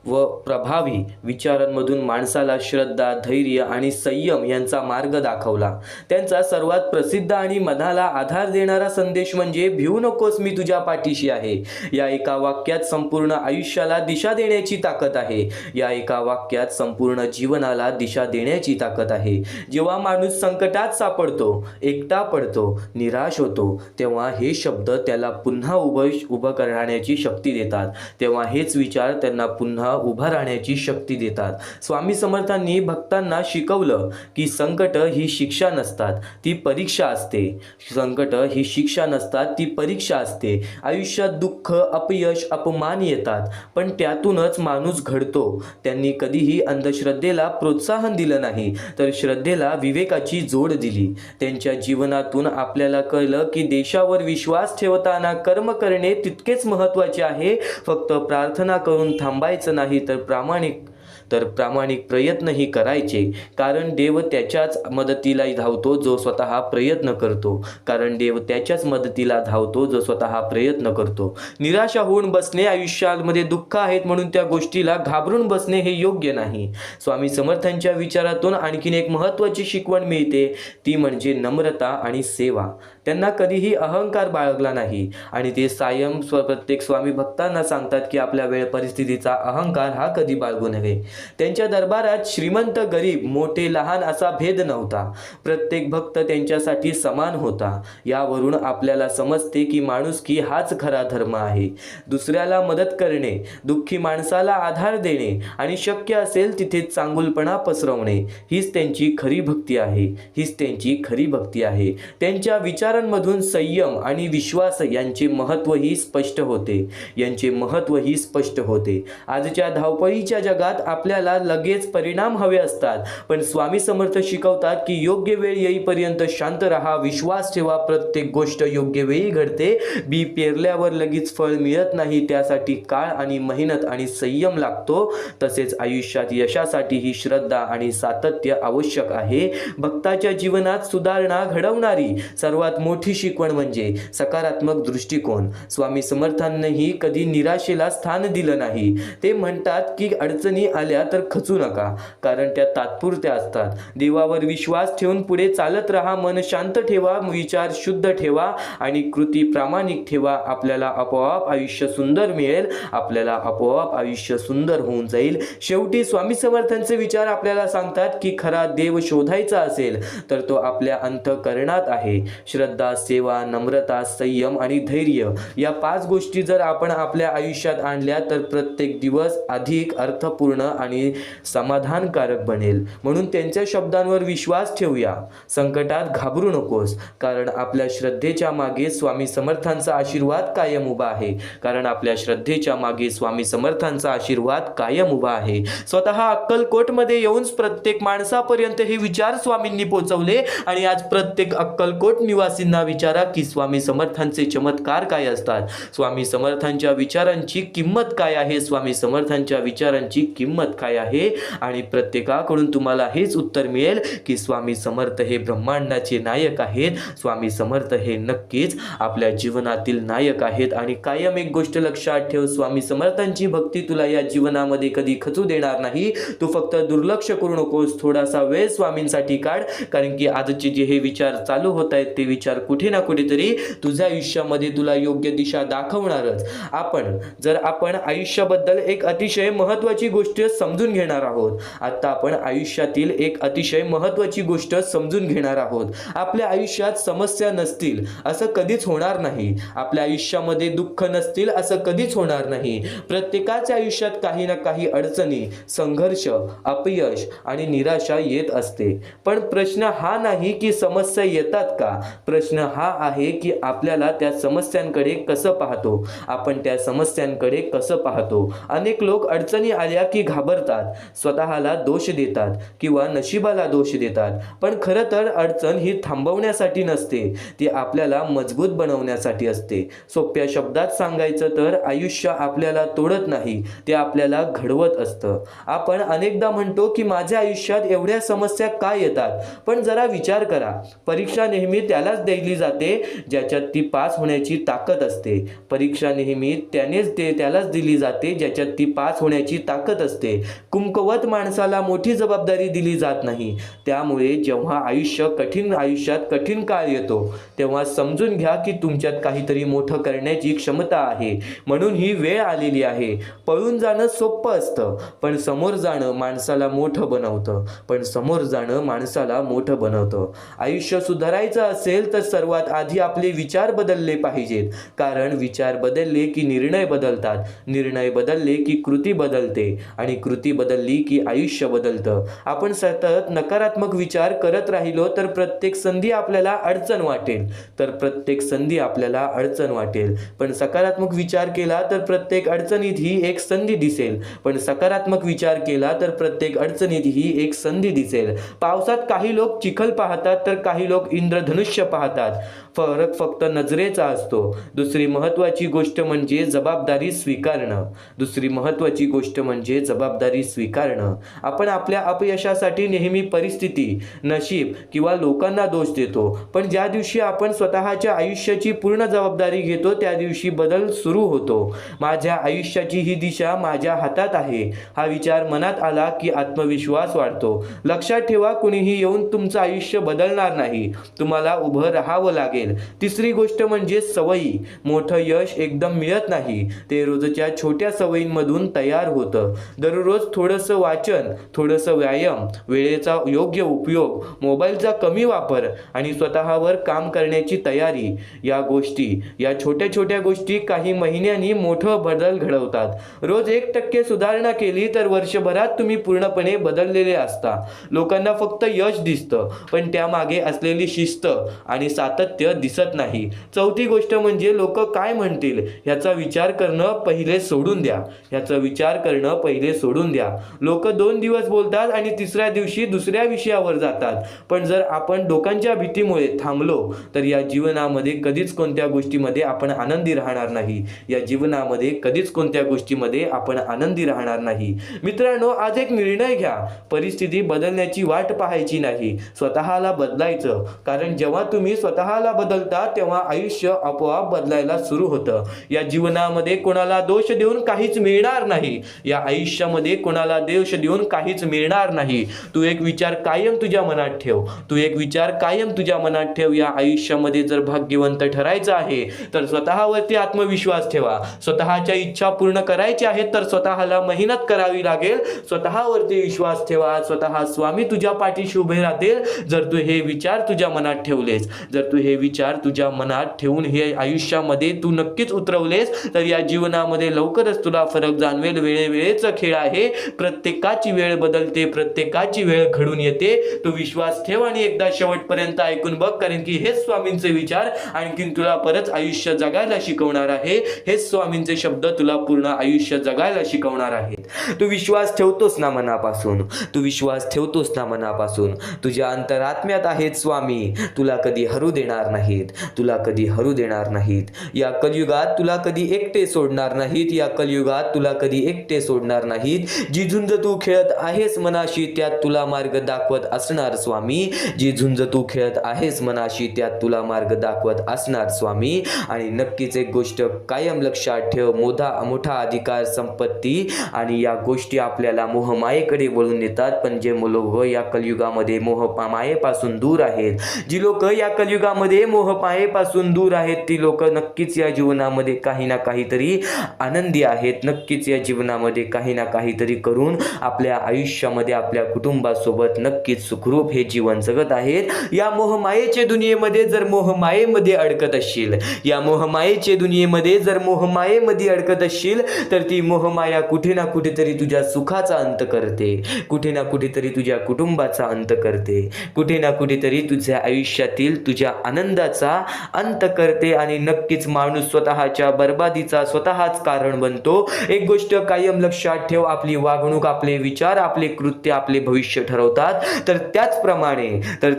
व प्रभावी विचारांमधून माणसाला श्रद्धा, धैर्य आणि संयम यांचा मार्ग दाखवला. त्यांचा सर्वात प्रसिद्ध आणि मनाला आधार देणारा संदेश म्हणजे भिवू नकोस, मी तुझ्या पाठीशी आहे. या एका वाक्यात संपूर्ण आयुष्याला दिशा देण्याची ताकद आहे. या एका वाक्यात संपूर्ण जीवनाला दिशा देण्याची ताकद आहे. जेव्हा माणूस संकटात सापडतो, एकटा पडतो, निराश होतो, तेव्हा हे शब्द त्याला पुन्हा उभं राहण्याची शक्ती देतात. तेव्हा हेच विचार त्यांना पुन्हा उभा राहण्याची शक्ती देतात. स्वामी समर्थांनी भक्तांना शिकवलं की संकट ही शिक्षा नसतात, ती परीक्षा असते. संकट ही शिक्षा नसतात, ती परीक्षा असते. आयुष्यात दुःख, अपयश, अपमान येतात, पण त्यातूनच माणूस घडतो. त्यांनी कधीही अंधश्रद्धेला प्रोत्साहन दिलं नाही, तर श्रद्धेला विवेकाची जोड दिली. त्यांच्या जीवनातून आपल्याला कळलं की देशावर विश्वास ठेवताना कर्म करणे तितकेच महत्त्वाचे आहे. फक्त प्रार्थना करून थांबायचं नाही, तर प्रामाणिक प्रयत्नही करायचे. कारण देव त्याच्याच मदतीला धावतो जो स्वतः प्रयत्न करतो. निराशा होऊन बसणे, आयुष्यामध्ये दुःख आहेत म्हणून त्या गोष्टीला घाबरून बसणे हे योग्य नाही. स्वामी समर्थांच्या विचारातून आणखीन एक महत्त्वाची शिकवण मिळते, ती म्हणजे नम्रता आणि सेवा. त्यांना कधीही अहंकार बाळगला नाही आणि ते प्रत्येक स्वामी भक्तांना सांगतात की आपल्या वेळ परिस्थितीचा अहंकार हा कधी बाळगू नये. त्यांच्या दरबारात श्रीमंत गरीब मोठे लहान असा भेद नव्हता. प्रत्येक भक्त त्यांच्यासाठी समान होता. यावरून आपल्याला समजते की माणुसकी हाच खरा धर्म आहे. दुसऱ्याला मदत करणे, दुःखी माणसाला आधार देणे आणि शक्य असेल तिथे चांगुलपणा पसरवणे हीच त्यांची खरी भक्ती आहे. हीच त्यांची खरी भक्ती आहे. त्यांच्या विचारांमधून संयम आणि विश्वास यांचे महत्त्वही स्पष्ट होते. स्पष्ट होते. आजच्या धावपळीच्या जगात आपल्याला लगेच परिणाम हवे असतात, पण स्वामी समर्थ शिकवतात की योग्य वेळ येईपर्यंत शांत राहा, विश्वास ठेवा. प्रत्येक गोष्ट योग्य वेळी घडते. बी पेरल्यावर लगेच फळ मिळत नाही, त्यासाठी काळ आणि मेहनत आणि संयम लागतो. तसेच आयुष्यात यशासाठी ही श्रद्धा आणि सातत्य आवश्यक आहे. भक्ताच्या जीवनात सुधारणा घडवणारी सर्वात मोठी शिकवण म्हणजे सकारात्मक दृष्टिकोन. स्वामी समर्थांनीही कधी निराशेला स्थान दिलं नाही. ते म्हणतात की अडचणी आल्या तर खचू नका, कारण त्या तात्पुरत्या असतात. देवावर विश्वास ठेवून पुढे चालत राहा. मन शांत ठेवा, विचार शुद्ध ठेवा आणि कृती प्रामाणिक ठेवा. आपल्याला आपोआप आयुष्य सुंदर मिळेल. आपल्याला आपोआप आयुष्य सुंदर होऊन जाईल. शेवटी स्वामी समर्थांचे विचार आपल्याला सांगतात की खरा देव शोधायचा असेल तर तो आपल्या अंतःकरणात आहे. श्रद्धा, सेवा, नम्रता, संयम आणि धैर्य या 5 गोष्टी जर आपण आपल्या आयुष्यात आणल्या तर प्रत्येक दिवस अधिक अर्थपूर्ण आणि समाधानकारक बनेल. म्हणून त्यांच्या शब्दांवर विश्वास ठेवूया. संकटात घाबरू नकोस, कारण आपल्या श्रद्धेच्या मागे स्वामी समर्थांचा आशीर्वाद कायम उभा आहे. स्वतः अक्कलकोटमध्ये येऊन प्रत्येक माणसापर्यंत हे विचार स्वामींनी पोहोचवले आणि आज प्रत्येक अक्कलकोट निवासींना विचारा की स्वामी समर्थांचे चमत्कार काय असतात. स्वामी समर्थांच्या विचारांची किंमत काय आहे. आणि प्रत्येकाकडून तुम्हाला हेच उत्तर मिळेल की स्वामी समर्थ हे ब्रह्मांडाचे नायक आहेत. स्वामी समर्थ हे नक्कीच आपल्या जीवनातील नायक आहेत. आणि कायम एक गोष्ट लक्षात ठेव, स्वामी समर्थांची भक्ती तुला या जीवनामध्ये कधी खचू देणार नाही. तू फक्त दुर्लक्ष करू नकोस. थोडासा वेळ स्वामींसाठी काढ, कारण की आजचे जे हे विचार चालू होत आहेत ते विचार कुठे ना कुठेतरी तुझ्या आयुष्यामध्ये तुला योग्य दिशा दाखवणारच. आपण आयुष्याबद्दल एक अतिशय महत्त्वाची गोष्ट समजून घेणार आहोत. आता आपण आयुष्यातील एक अतिशय महत्त्वाची गोष्ट समजून घेणार आहोत. आपल्या आयुष्यात समस्या नसतील असं कधीच होणार नाही. आपल्या आयुष्यामध्ये दुःख नसतील असं कधीच होणार नाही. प्रत्येकाच्या आयुष्यात काही ना काही अडचणी, संघर्ष, अपयश आणि निराशा येत असते. पण प्रश्न हा नाही की समस्या येतात का. प्रश्न हा आहे की आपल्याला त्या समस्यांकडे कसं पाहतो. आपण त्या समस्यांकडे कसं पाहतो. अनेक लोक अडचणी आल्या की घाबरतात, स्वतःला दोष देतात किंवा नशिबाला दोष देतात. पण खरं तर अडचण ही थांबवण्यासाठी नसते, ती आपल्याला मजबूत बनवण्यासाठी असते. सोप्या शब्दात सांगायचं तर आयुष्य आपल्याला तोडत नाही, ते आपल्याला घडवत असतं. आपण अनेकदा म्हणतो की माझ्या आयुष्यात एवढ्या समस्या का येतात. पण जरा विचार करा, परीक्षा नेहमी त्यालाच दिली जाते ज्याच्यात ती पास होण्याची ताकद असते. परीक्षा नेहमी त्यालाच दिली जाते ज्याच्यात ती पास होण्याची ताकद असते. कुमकुवत माणसाला मोठी जबाबदारी दिली जात नाही. त्यामुळे जेव्हा आयुष्यात कठीण काळ येतो तेव्हा समजून घ्या की तुमच्यात काहीतरी मोठं करण्याची क्षमता आहे. म्हणून ही वेळ आलेली आहे. पळून जाणं सोपं असतं, पण समोर जाणं माणसाला मोठं बनवतं. आयुष्य सुधारायचं असेल तर सर्वात आधी आपले विचार बदलले पाहिजेत, कारण विचार बदलले की निर्णय बदलतात. निर्णय बदलले की कृती बदलते आणि कृती बदलली की आयुष्य बदलतं. आपण सतत नकारात्मक विचार करत राहिलो तर प्रत्येक संधी आपल्याला अडचण वाटेल. पण सकारात्मक विचार केला तर प्रत्येक अडचणीत ही एक संधी दिसेल. पावसात काही लोक चिखल पाहतात तर काही लोक इंद्रधनुष्य पाहतात. फरक फक्त नजरेचा असतो. दुसरी महत्त्वाची गोष्ट म्हणजे जबाबदारी स्वीकारणं. आपण आपल्या अपयशासाठी नेहमी परिस्थिती, नशीब किंवा लोकांना दोष देतो. पण ज्या दिवशी आपण स्वतःच्या आयुष्याची पूर्ण जबाबदारी घेतो त्या दिवशी बदल सुरू होतो. माझ्या आयुष्याची ही दिशा माझ्या हातात आहे हा विचार मनात आला की आत्मविश्वास वाढतो. लक्षात ठेवा, कुणीही येऊन तुमचं आयुष्य बदलणार नाही. तुम्हाला उभं राहावं लागेल. तिसरी गोष्ट म्हणजे सवयी. मोठं यश एकदम मिळत नाही, ते रोजच्या छोट्या सवयींमधून तयार होतं. दररोज रोज थोडंसं वाचन, थोडंसं व्यायाम, वेळेचा योग्य उपयोग, मोबाईलचा कमी वापर आणि स्वतःवर काम करण्याची तयारी, या छोट्या छोट्या गोष्टी काही महिन्यांनी मोठं बदल घडवतात. रोज 1% सुधारणा केली तर वर्षभरात तुम्ही पूर्णपणे बदललेले असता. लोकांना फक्त यश दिसतं, पण त्यामागे असलेली शिस्त आणि सातत्य दिसत नाही. चौथी गोष्ट म्हणजे लोक काय म्हणतील ह्याचा विचार करणं पहिले सोडून द्या. लोक 2 दिवस बोलतात आणि तिसऱ्या दिवशी दुसऱ्या विषयावर जातात. पण जर आपण लोकांच्या भीतीमुळे थांबलो तर या जीवनामध्ये कधीच कोणत्या गोष्टीमध्ये आपण आनंदी राहणार नाही. मित्रांनो, आज एक निर्णय घ्या. परिस्थिती बदलण्याची वाट पाहायची नाही, स्वतःला बदलायचं. कारण जेव्हा तुम्ही स्वतःला बदलता तेव्हा आयुष्य आपोआप बदलायला सुरू होतं. या जीवनामध्ये कोणाला दोष देऊन काहीच मिळणार नाही. या आयुष्यामध्ये कोणाला दोष देऊन काहीच मिळणार नाही. तू एक विचार कायम तुझ्या मनात ठेव. या आयुष्यामध्ये जर भाग्यवंत ठरायचं आहे तर स्वतःवरती आत्मविश्वास ठेवा. स्वतःच्या इच्छा पूर्ण करायच्या आहेत तर स्वतःला मेहनत करावी लागेल. स्वतःवरती विश्वास ठेवा. स्वतः स्वामी तुझ्या पाठीशी उभे राहतील जर तू हे विचार तुझ्या मनात ठेवलेस. जर तू हे विचार तुझ्या मनात ठेवून हे आयुष्यामध्ये तू नक्कीच उतरवलेस तर या जीवनामध्ये लवकरच तुला फरक जाणवेल. वेळेचा खेळ आहे. प्रत्येकाची वेळ बदलते, प्रत्येकाची वेळ घडून येते. तू विश्वास ठेव आणि एकदा शेवटपर्यंत ऐकून बघ, कारण की हेच स्वामींचे विचार आणखीन तुला परत आयुष्य जगायला शिकवणार आहे. हेच स्वामींचे शब्द तुला पूर्ण आयुष्य जगायला शिकवणार आहेत. तू विश्वास ठेवतोस ना मनापासून. तुझ्या अंतरात्म्यात आहेत स्वामी. तुला कधी हरू देणार नाहीत. या कलियुगात तुला कधी एकटे सोडणार नाहीत. जी झुंज तू खेळत आहेस मनाशी त्यात तुला मार्ग दाखवत असणार स्वामी. आणि नक्कीच एक गोष्ट कायम लक्षात ठेव. मोठा अधिकार, संपत्ती आणि या गोष्टी आपल्याला मोहमायेकडे वळून नेतात. पण जे लोक या कलियुगामध्ये मोहमायेपासून दूर आहेत, ती लोक नक्कीच या जीवनामध्ये काही ना काहीतरी आनंदी आहेत. नक्कीच या जीवनामध्ये काही ना काहीतरी करून आपल्या आयुष्यामध्ये आपल्या कुटुंबासोबत नक्कीच सुखरूप हे जीवन जगत आहेत. या मोहमायेच्या दुनियेमध्ये जर मोहमायेमध्ये अडकत असशील तर ती मोहमाया कुठे ना कुठेतरी तुझ्या सुखाचा अंत करते, कुठे ना कुठेतरी तुझ्या कुटुंबाचा अंत करते, कुठे ना कुठेतरी तुझ्या आयुष्यातील तुझ्या आनंदाचा अंत करते. आणि नक्कीच माणूस स्वतःच्या बर्बादीचा स्वतःच कारण बनतो. एक गोष्ट कायम लक्षात ठेव. आपली वागणूक, आपले विचार, आपले कृत्य आपले भविष्य ठरवतात. तर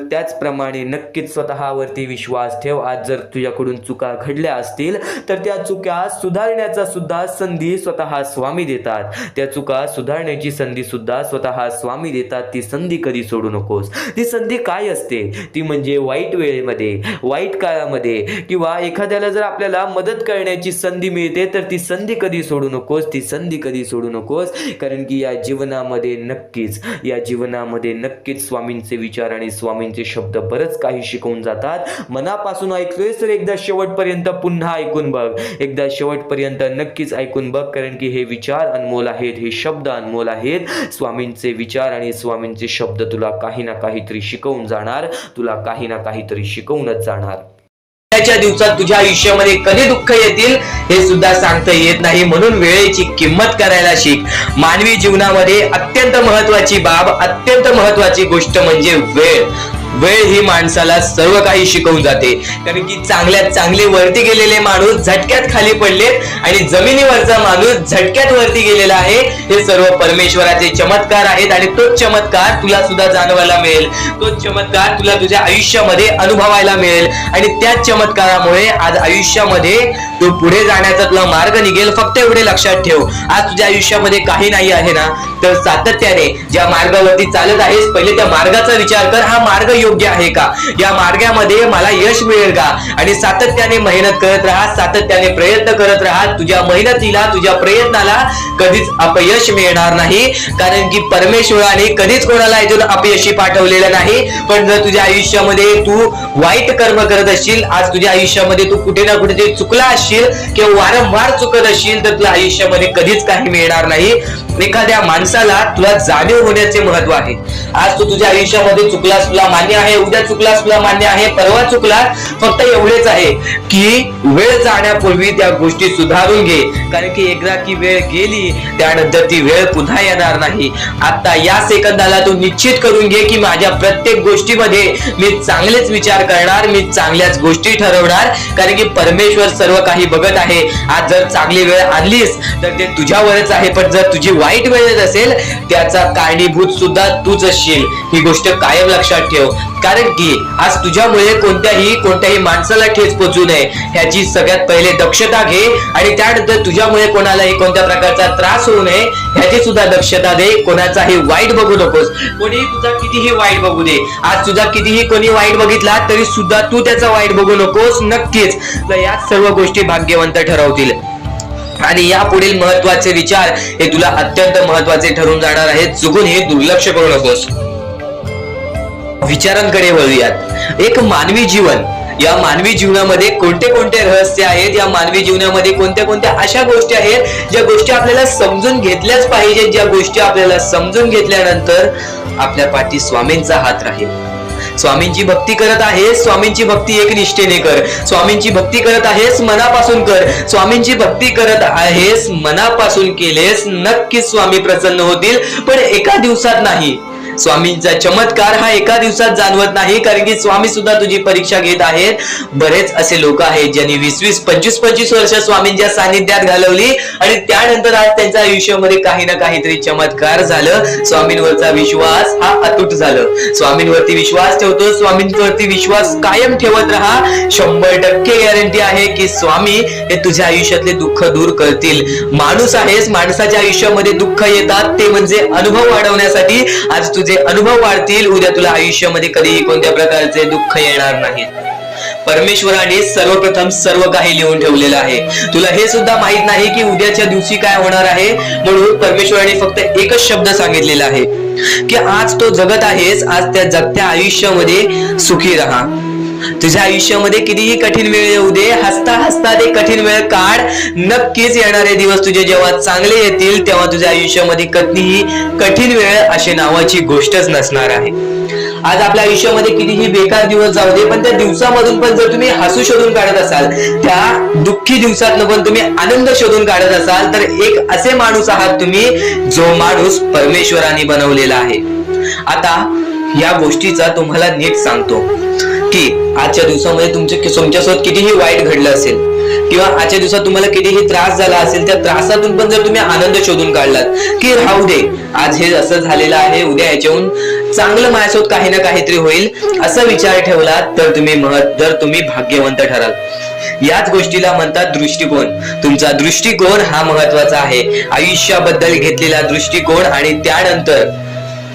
त्याचप्रमाणे नक्कीच स्वतःवरती विश्वास ठेव. आज जर तुझ्याकडून चुका घडल्या असतील तर त्या चुका सुधारण्याचा सुद्धा संधी स्वतः स्वामी देतात. ती संधी कधी सोडू नकोस. ती संधी काय असते? ती म्हणजे वाईट वेळेमध्ये, वाईट काळामध्ये किंवा एखाद्याला जर आपल्याला मदत करण्याची संधी मिळते तर ती संधी कधी सोडू नकोस. कारण की या जीवनामध्ये नक्कीच स्वामींचे विचार आणि स्वामींचे शब्द बरंच काही शिकवून जातात. मनापासून ऐकलोय तर एकदा शेवटपर्यंत पुन्हा ऐकून बघ. नक्कीच ऐकून बघ, कारण की हे विचार अनमोल आहेत, हे शब्द अनमोल आहेत. स्वामींचे विचार आणि स्वामींचे शब्द तुला काही ना काहीतरी शिकवून जाणार, तुला काही ना काहीतरी शिकवूनच जाणार. च्या दिवसात तुझ्या आयुष्यामध्ये कधी दुःख येतील हे सुद्धा सांगता येत नाही. म्हणून वेळेची किंमत करायला शिक. मानवी जीवनामध्ये अत्यंत महत्वाची गोष्ट म्हणजे वेळ ही माणसाला सर्व काही शिकवून जाते. कारण की चांगल्यात चांगले वरती गेलेले माणूस झटक्यात खाली पडलेत आणि जमिनीवरचा माणूस झटक्यात वरती गेलेला आहे. हे सर्व परमेश्वराचे चमत्कार आहेत आणि तोच चमत्कार तुला सुद्धा जाणवायला मिळेल. तोच चमत्कार तुला तुझ्या आयुष्यामध्ये अनुभवायला मिळेल आणि त्याच चमत्कारामुळे आज आयुष्यामध्ये तू पुढे जाण्याचा तुला मार्ग निघेल. फक्त एवढे लक्षात ठेव, आज तुझ्या आयुष्यामध्ये काही नाही आहे ना, तर सातत्याने ज्या मार्गावरती चालत आहेस पहिले त्या मार्गाचा विचार कर. हा मार्ग योग्य आहे का, या मार्गामध्ये मला यश मिळेल का, आणि सातत्याने मेहनत करत राहा, सातत्याने प्रयत्न करत राहा. तुझ्या मेहनतीला, तुझ्या प्रयत्नाला कधीच अपयश मिळणार नाही, कारण की परमेश्वराने कधीच कोणाला इथून अपयशी पाठवलेलं नाही. पण जर तुझ्या आयुष्यामध्ये तू वाईट कर्म करत असशील, आज तुझ्या आयुष्यामध्ये तू कुठे ना कुठे ते चुकला असशील किंवा वारंवार चुकत असशील, तर तुला आयुष्यामध्ये कधीच काही मिळणार नाही. एखाद्या माणसाला तुला जाणीव होण्याचे महत्व आहे. आज तू तुझ्या आयुष्यामध्ये चुकलास, तुला मान्य आहे, उद्या चुकलास, तुला मान्य आहे, परवा चुकलास, फक्त एवढेच आहे की वेळ जाण्यापूर्वी त्या गोष्टी सुधारून घे, कारण की एकदा की वेळ गेली त्यानंतर ती वेळ पुन्हा येणार नाही. आता या सेकंदाला तू निश्चित करून घे की माझ्या प्रत्येक गोष्टीमध्ये मी चांगलेच विचार करणार, मी चांगल्याच गोष्टी ठरवणार, कारण की परमेश्वर सर्व काही बघत आहे. आज जर चांगली वेळ आणलीस तर ते तुझ्यावरच आहे, पण जर तुझी वाईट वेळ येत असेल त्याचा कारणीभूत सुद्धा तूच असशील. ही गोष्ट कायम लक्षात ठेव, कारण की आज तुझ्यामुळे कोणत्याही माणसाला ठेच पोचू नये ह्याची सगळ्यात पहिले दक्षता घे, आणि त्यानंतर तुझ्यामुळे कोणालाही कोणत्या प्रकारचा त्रास होऊ नये ह्याची सुद्धा दक्षता दे. कोणाचाही वाईट बघू नकोस, कोणीही तुझा कितीही वाईट बघू दे. आज तुझा कितीही कोणी वाईट बघितला तरी सुद्धा तू त्याचा वाईट बघू नकोस. नक्कीच याच सर्व गोष्टी भाग्यवंत ठरवतील, आणि या पुढील महत्वाचे विचार हे तुला अत्यंत महत्वाचे ठरून जाणार आहेत. चुकून हे दुर्लक्ष करू नकोस. विचारांकडे वळूयात. एक मानवी जीवन, या मानवी जीवनामध्ये कोणते कोणते रहस्य आहेत, या मानवी जीवनामध्ये कोणत्या कोणत्या अशा गोष्टी आहेत ज्या गोष्टी आपल्याला समजून घेतल्याच पाहिजेत, ज्या गोष्टी आपल्याला समजून घेतल्यानंतर आपल्या पाठी स्वामींचा हात राहील. स्वामींची भक्ती करत आहेस, स्वामींची भक्ती एक निष्ठेने कर. स्वामींची भक्ती करत आहेस, मनापासून कर. स्वामींची भक्ती करत आहेस, मनापासून केलेस, नक्कीच स्वामी प्रसन्न होतील, पण एका दिवसात नाही. स्वामींचा चमत्कार हा एका दिवसात जाणवत नाही, कारण की स्वामी सुद्धा तुझी परीक्षा घेत आहेत. बरेच असे लोक आहेत ज्यांनी 20-20, 25-25 वर्ष स्वामींच्या सानिध्यात घालवली, आणि त्यानंतर आज त्यांच्या आयुष्यामध्ये काही ना काहीतरी चमत्कार झालं. स्वामींवरचा विश्वास हा अतूट झालं. स्वामींवरती विश्वास ठेवतो, स्वामींवरती विश्वास कायम ठेवत राहा. 100% गॅरंटी आहे की स्वामी हे तुझ्या आयुष्यातले दुःख दूर करतील. माणूस आहेस, माणसाच्या आयुष्यामध्ये दुःख येतात, ते म्हणजे अनुभव वाढवण्यासाठी. आज तुझे अनुभव वाढतील, उद्या तुला आयुष्यामध्ये कधीही कोणत्या प्रकारचे दुःख येणार नाही. परमेश्वराने सर्वप्रथम सर्व काही लिहून ठेवलेलं आहे. तुला हे सुद्धा माहित नाही की उद्याच्या दिवशी काय होणार आहे, म्हणून परमेश्वराने फक्त एकच शब्द सांगितलेला आहे की आज तो जगत आहेस, आज त्या जगत्या आयुष्यामध्ये सुखी राहा. तुझ्या आयुष्यामध्ये कितीही कठीण वेळ येऊ दे, हसता हसता ते कठीण वेळ काढ. नक्कीच येणारे दिवस तुझे जेव्हा चांगले येतील तेव्हा तुझ्या आयुष्यामध्ये कधीही कठीण वेळ अशी नावाची गोष्टच नसणार आहे. आज आपल्या आयुष्यामध्ये कितीही बेकार दिवस जाऊ दे, पण त्या दिवसामधून पण जर तुम्ही हसू शोधून काढत असाल, त्या दुःखी दिवसातनं पण तुम्ही आनंद शोधून काढत असाल, तर एक असे माणूस आहात तुम्ही जो माणूस परमेश्वराने बनवलेला आहे. आता या गोष्टीचा तुम्हाला नीट सांगतो की आजच्या दिवसामध्ये तुमच्यासोबत कितीही वाईट घडलं असेल, किंवा आजच्या दिवसात तुम्हाला कितीही त्रास झाला असेल, त्या त्रासातून पण जर तुम्ही आनंद शोधून काढलात की राहू दे, आज हे असं झालेलं आहे, उद्या याच्याहून चांगलं माझ्यासोबत काही ना काहीतरी होईल, असा विचार ठेवलात तर तुम्ही भाग्यवंत ठराल. याच गोष्टीला म्हणतात दृष्टिकोन. तुमचा दृष्टिकोन हा महत्वाचा आहे. आयुष्याबद्दल घेतलेला दृष्टिकोन आणि त्यानंतर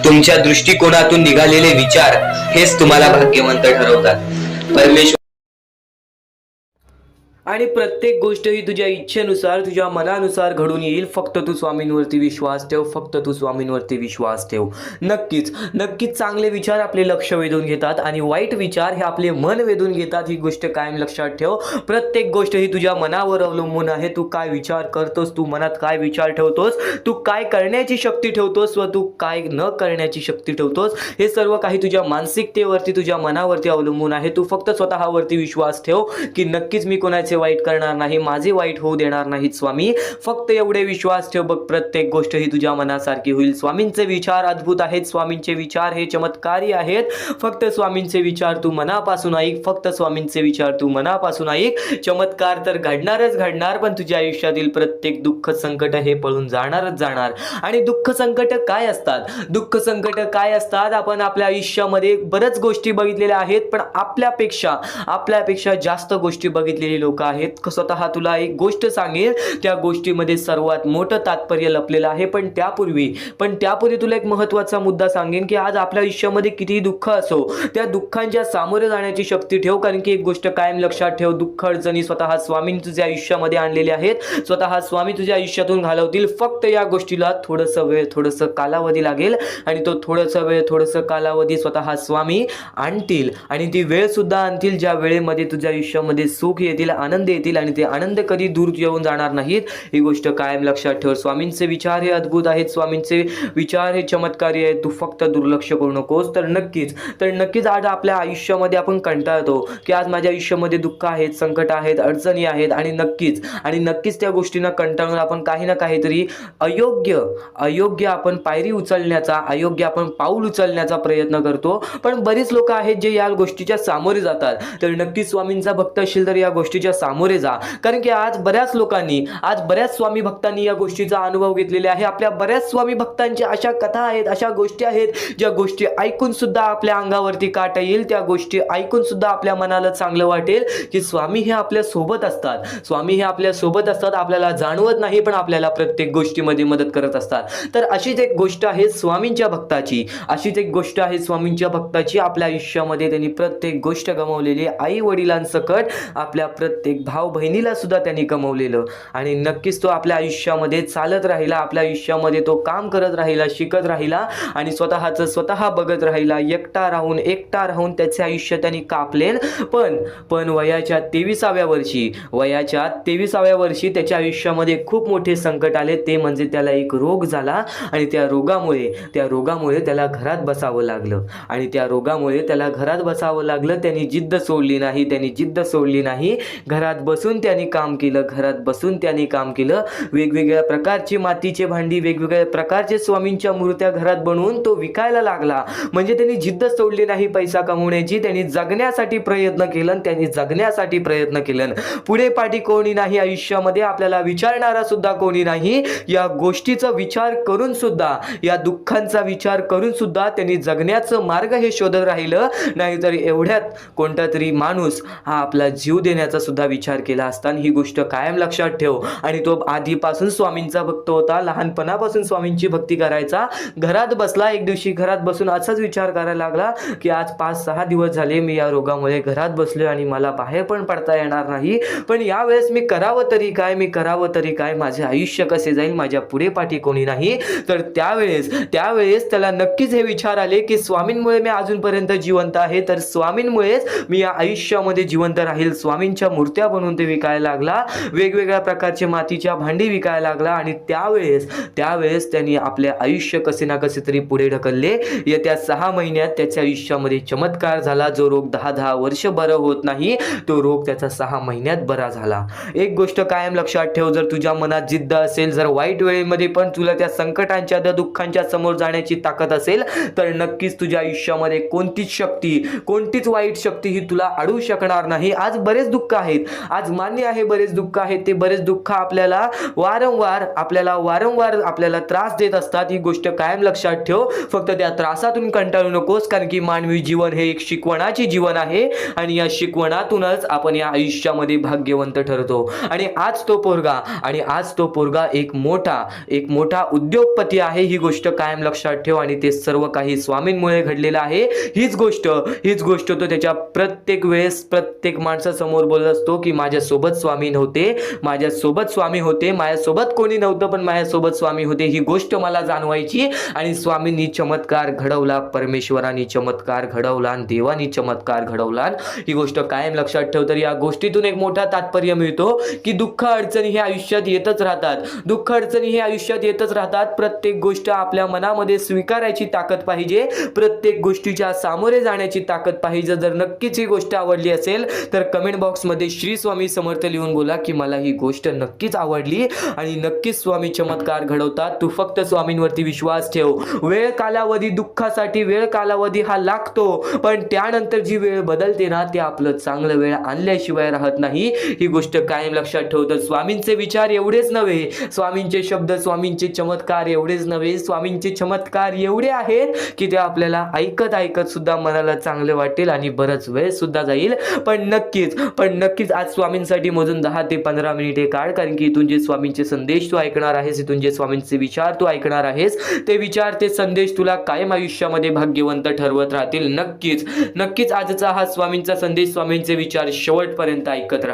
तुमच्या दृष्टिकोनातून निघालेले विचार हेच तुम्हाला भाग्यवंत ठरवतात. परमेश्वर आणि प्रत्येक गोष्ट ही तुझ्या इच्छेनुसार, तुझ्या मनानुसार घडून येईल. फक्त तू स्वामींवरती विश्वास ठेव, फक्त तू स्वामींवरती विश्वास ठेव. नक्कीच चांगले विचार आपले लक्ष वेधून घेतात आणि वाईट विचार हे आपले मन वेधून घेतात. ही गोष्ट कायम लक्षात ठेव. प्रत्येक गोष्ट ही तुझ्या मनावर अवलंबून आहे. तू काय विचार करतोस, तू मनात काय विचार ठेवतोस, तू काय करण्याची शक्ती ठेवतोस व तू काय न करण्याची शक्ती ठेवतोस, हे सर्व काही तुझ्या मानसिकतेवरती, तुझ्या मनावरती अवलंबून आहे. तू फक्त स्वतःवरती विश्वास ठेव की नक्कीच मी कोणाचे वाईट करणार नाही, माझे वाईट होऊ देणार नाहीत स्वामी. फक्त एवढे विश्वास ठेव, बघ प्रत्येक गोष्ट ही तुझ्या मनासारखी होईल. स्वामींचे विचार अद्भुत आहेत, स्वामींचे विचार हे चमत्कारी आहेत. फक्त स्वामींचे विचार तू मनापासून ऐक, फक्त स्वामींचे विचार तू मनापासून ऐक. चमत्कार तर घडणारच घडणार, पण तुझ्या आयुष्यातील प्रत्येक दुःख संकट हे पळून जाणारच जाणार. आणि दुःख संकट काय असतात? दुःख संकट काय असतात? आपण आपल्या आयुष्यामध्ये बऱ्याच गोष्टी बघितलेल्या आहेत, पण आपल्यापेक्षा जास्त गोष्टी बघितलेली लोक आहेत. स्वतः तुला एक गोष्ट सांगेल, त्या गोष्टीमध्ये सर्वात मोठं तात्पर्य लपलेलं आहे. पण त्यापूर्वी तुला एक महत्त्वाचा मुद्दा सांगेन की आज आपल्या आयुष्यामध्ये कितीही दुःख असो, त्या दुःखांच्या सामोरे जाण्याची शक्ती ठेव. कारण की एक गोष्ट कायम लक्षात ठेव, दुःख अडचणी स्वतः स्वामींनी तुझ्या आयुष्यामध्ये आणलेले आहेत. स्वतः स्वामी तुझ्या आयुष्यातून घालवतील. फक्त या गोष्टीला थोडंसं वेळ, थोडंसं कालावधी लागेल आणि तो थोडंसं वेळ, थोडंसं कालावधी स्वतः स्वामी आणतील. आणि ती वेळ सुद्धा आणतील ज्या वेळेमध्ये तुझ्या आयुष्यामध्ये सुख येतील, आनंद येतील आणि ते आनंद कधी दूर येऊन जाणार नाहीत. ही गोष्ट कायम लक्षात ठेव. स्वामींचे विचार हे अद्भुत आहेत, स्वामींचे विचार हे चमत्कारी आहेत. तू फक्त दुर्लक्ष करू नकोस. तर नक्कीच आज आपल्या आयुष्यामध्ये आपण कंटाळतो की आज माझ्या आयुष्यामध्ये दुःख आहेत, संकट आहेत, अडचणी आहेत आणि नक्कीच त्या गोष्टींना कंटाळून आपण काही ना काहीतरी अयोग्य आपण पायरी उचलण्याचा, अयोग्य आपण पाऊल उचलण्याचा प्रयत्न करतो. पण बरीच लोक आहेत जे या गोष्टीच्या सामोरे जातात. तर नक्कीच स्वामींचा भक्त असेल तर या गोष्टीच्या सामोरे जा. कारण की आज बऱ्याच स्वामी भक्तांनी या गोष्टीचा अनुभव घेतलेला आहे. आपल्या बऱ्याच स्वामी भक्तांच्या अशा कथा आहेत, अशा गोष्टी आहेत ज्या गोष्टी ऐकून सुद्धा आपल्या अंगावरती काटा येईल. त्या गोष्टी ऐकून सुद्धा आपल्या मनाला चांगलं वाटेल की स्वामी हे आपल्या सोबत असतात. आपल्याला जाणवत नाही पण आपल्याला प्रत्येक गोष्टीमध्ये मदत करत असतात. तर अशीच एक गोष्ट आहे स्वामींच्या भक्ताची. आपल्या आयुष्यामध्ये त्यांनी प्रत्येक गोष्ट गमावलेली, आई वडिलांसकट आपल्या प्रत्येक भाऊ बहिणीला सुद्धा त्यांनी गमावलेलं. आणि नक्कीच तो आपल्या आयुष्यामध्ये चालत राहिला, आपल्या आयुष्यामध्ये तो काम करत राहिला, शिकत राहिला आणि स्वतः बघत राहिला. एकटा राहून त्याचे आयुष्य त्यांनी कापले. पण वयाच्या 23व्या वर्षी त्याच्या आयुष्यामध्ये खूप मोठे संकट आले. ते म्हणजे त्याला एक रोग झाला आणि त्या रोगामुळे त्याला घरात बसावं लागलं. त्यांनी जिद्द सोडली नाही. घरात बसून त्यांनी काम केलं. वेगवेगळ्या प्रकारची मातीचे भांडी, वेगवेगळ्या प्रकारचे स्वामींच्या मूर्त्या घरात बनवून तो विकायला लागला. म्हणजे त्यांनी जिद्द सोडली नाही पैसा कमवण्याची. त्यांनी जगण्यासाठी प्रयत्न केलं. पुढे पाठी कोणी नाही आयुष्यामध्ये, आपल्याला विचारणारा सुद्धा कोणी नाही. या गोष्टीचा विचार करून सुद्धा, या दुःखांचा विचार करून सुद्धा त्यांनी जगण्याचं मार्ग हे शोधत राहिलं. नाहीतर एवढ्यात कोणता तरी माणूस हा आपला जीव देण्याचा सुद्धा विचार केला असता. ही गोष्ट कायम लक्षात ठेव. आणि तो आधीपासून स्वामींचा भक्त होता, लहानपणापासून स्वामींची भक्ती करायचा. घरात बसला, एक दिवशी घरात बसून असाच विचार करायला लागला की आज 5-6 दिवस झाले मी या रोगामुळे घरात बसलोय आणि मला बाहेर पण पडता येणार नाही. पण यावेळेस मी करावं तरी काय, माझे आयुष्य कसे जाईल, माझ्या पुढे पाठी कोणी नाही. तर त्यावेळेस त्याला नक्कीच हे विचार आले की स्वामींमुळे मी अजूनपर्यंत जिवंत आहे, तर स्वामींमुळेच मी या आयुष्यामध्ये जिवंत राहील. स्वामींच्या मूर्त्या बनवून ते विकायला लागला, वेगवेगळ्या प्रकारचे मातीच्या भांडी विकायला लागला. आणि त्यावेळेस त्यांनी आपले आयुष्य कसे ना कसे तरी पुढे ढकलले. येत्या 6 महिन्यात त्याच्या आयुष्यामध्ये चमत्कार झाला. जो रोग 10-10 वर्ष बरं होत नाही, तो रोग त्याचा 6 महिन्यात बरा झाला. एक गोष्ट कायम लक्षात ठेव, जर तुझ्या मनात जिद्द असेल, जर वाईट वेळेमध्ये पण तुला त्या संकटांच्या, त्या दुःखांच्या समोर जाण्याची ताकद असेल, तर नक्कीच तुझ्या आयुष्यामध्ये कोणतीच वाईट शक्ती ही तुला अडवू शकणार नाही. आज बरेच दुःख आहेत, आज मान्य आहे बरेच दुःख आहेत. ते बरेच दुःख आपल्याला वारंवार आपल्याला त्रास देत असतात. ही गोष्ट कायम लक्षात ठेव. फक्त त्या त्रासातून कंटाळू नकोस. कारण की मानवी जीवन हे एक शिकवणाचे जीवन आहे आणि या शिकवणातूनच आपण या आयुष्यामध्ये भाग्यवंत ठरतो. आणि आज तो पोरगा एक मोठा उद्योगपती आहे. ही गोष्ट कायम लक्षात ठेव. आणि ते सर्व काही स्वामींमुळे घडलेलं आहे. हीच गोष्ट तो त्याच्या प्रत्येक वेळेस प्रत्येक माणसासमोर बोलत असतो की माझ्यासोबत स्वामी होते, माझ्यासोबत कोणी नव्हतं पण माझ्यासोबत स्वामी होते. ही गोष्ट मला जाणवायची. आणि स्वामींनी चमत्कार घडवला, परमेश्वरांनी चमत्कार घडवला आणि देवानी चमत्कार घडवला. ही गोष्ट कायम लक्षात ठेव. तर या गोष्टीतून एक मोठा तात्पर्य मिळतो की दुःख अडचणी हे आयुष्यात येतच राहतात. प्रत्येक गोष्ट आपल्या मनामध्ये स्वीकारायची ताकद पाहिजे, प्रत्येक गोष्टीच्या सामोरे जाण्याची ताकद पाहिजे. जर नक्कीच ही गोष्ट आवडली असेल तर कमेंट बॉक्समध्ये श्री स्वामी समर्थ लिहून बोला की मला ही गोष्ट नक्कीच आवडली आणि नक्कीच स्वामी चमत्कार घडवतात. तू फक्त स्वामींवरती विश्वास ठेव. दुःखासाठी वेळ कालावधी हा लागतो, पण त्यानंतर जी वेळ बदलते ना, ते आपलं चांगलं वेळ आणल्याशिवाय राहत नाही. ही गोष्ट कायम लक्षात ठेव. तर स्वामींचे विचार एवढेच नव्हे, स्वामींचे शब्द, स्वामींचे चमत्कार एवढेच नव्हे, स्वामींचे चमत्कार एवढे आहेत की ते आपल्याला ऐकत सुद्धा मनाला चांगले वाटेल आणि बरंच वेळ सुद्धा जाईल. पण नक्कीच आज स्वामींसाठी मोजून 10 ते 15 मिनिटे काढ, कारण की इथून जे स्वामींचे संदेश तू ऐकणार आहेस, इथून जे स्वामींचे विचार तू ऐकणार आहेस, ते विचार ते संदेश तुला कायम आयुष्यामध्ये भाग्यवंत ठरवत राहतील. नक्कीच आजचा हा स्वामींचा संदेश, स्वामींचे विचार शेवटपर्यंत ऐकत राहा.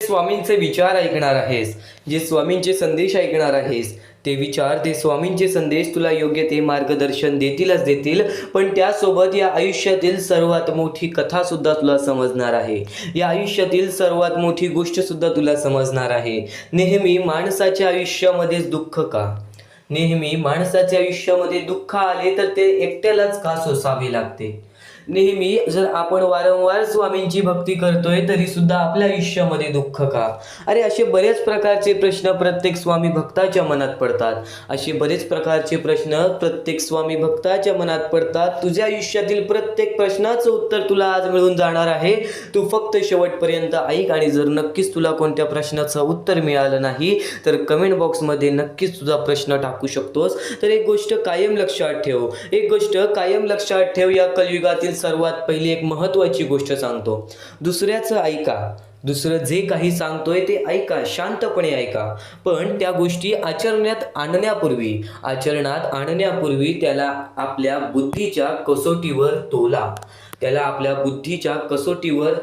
स्वामींचे विचार ऐकणार आहेस, जे स्वामींचे संदेश ऐकणार आहेस, ते विचार ते स्वामींचे संदेश तुला योग्य ते मार्गदर्शन देतील, पण त्यासोबत या आयुष्यातील सर्वात मोठी कथा सुद्धा तुला समजणार आहे. या आयुष्यातील सर्वात मोठी गोष्ट सुद्धा तुला समजणार आहे. नेहमी माणसाच्या आयुष्यामध्येच दुःख का? नेहमी माणसाच्या आयुष्यामध्ये दुःख आले तर ते एकट्यालाच का सोसावे लागते? नेहमी जर आपण वारंवार स्वामींची भक्ती करतोय तरी सुद्धा आपल्या आयुष्यामध्ये दुःख का? अरे असे बरेच प्रकारचे प्रश्न प्रत्येक स्वामी भक्ताच्या मनात पडतात. असे बरेच प्रकारचे प्रश्न प्रत्येक स्वामी भक्ताच्या मनात पडतात. तुझ्या आयुष्यातील प्रत्येक प्रश्नाचं उत्तर तुला आज मिळून जाणार आहे. तू फक्त शेवटपर्यंत ऐक, आणि जर नक्कीच तुला कोणत्या प्रश्नाचं उत्तर मिळालं नाही तर कमेंट बॉक्समध्ये नक्कीच तुझा प्रश्न टाकू शकतोस. तर एक गोष्ट कायम लक्षात ठेव, या कलियुगातील सर्वात पहिली एक महत्त्वाची गोष्ट सांगतो. दुसऱ्याचं ऐका, दुसरं जे काही सांगतोय ते ऐका, शांतपणे ऐका, पण त्या गोष्टी आचरणात आणण्यापूर्वी त्याला आपल्या बुद्धीच्या कसोटीवर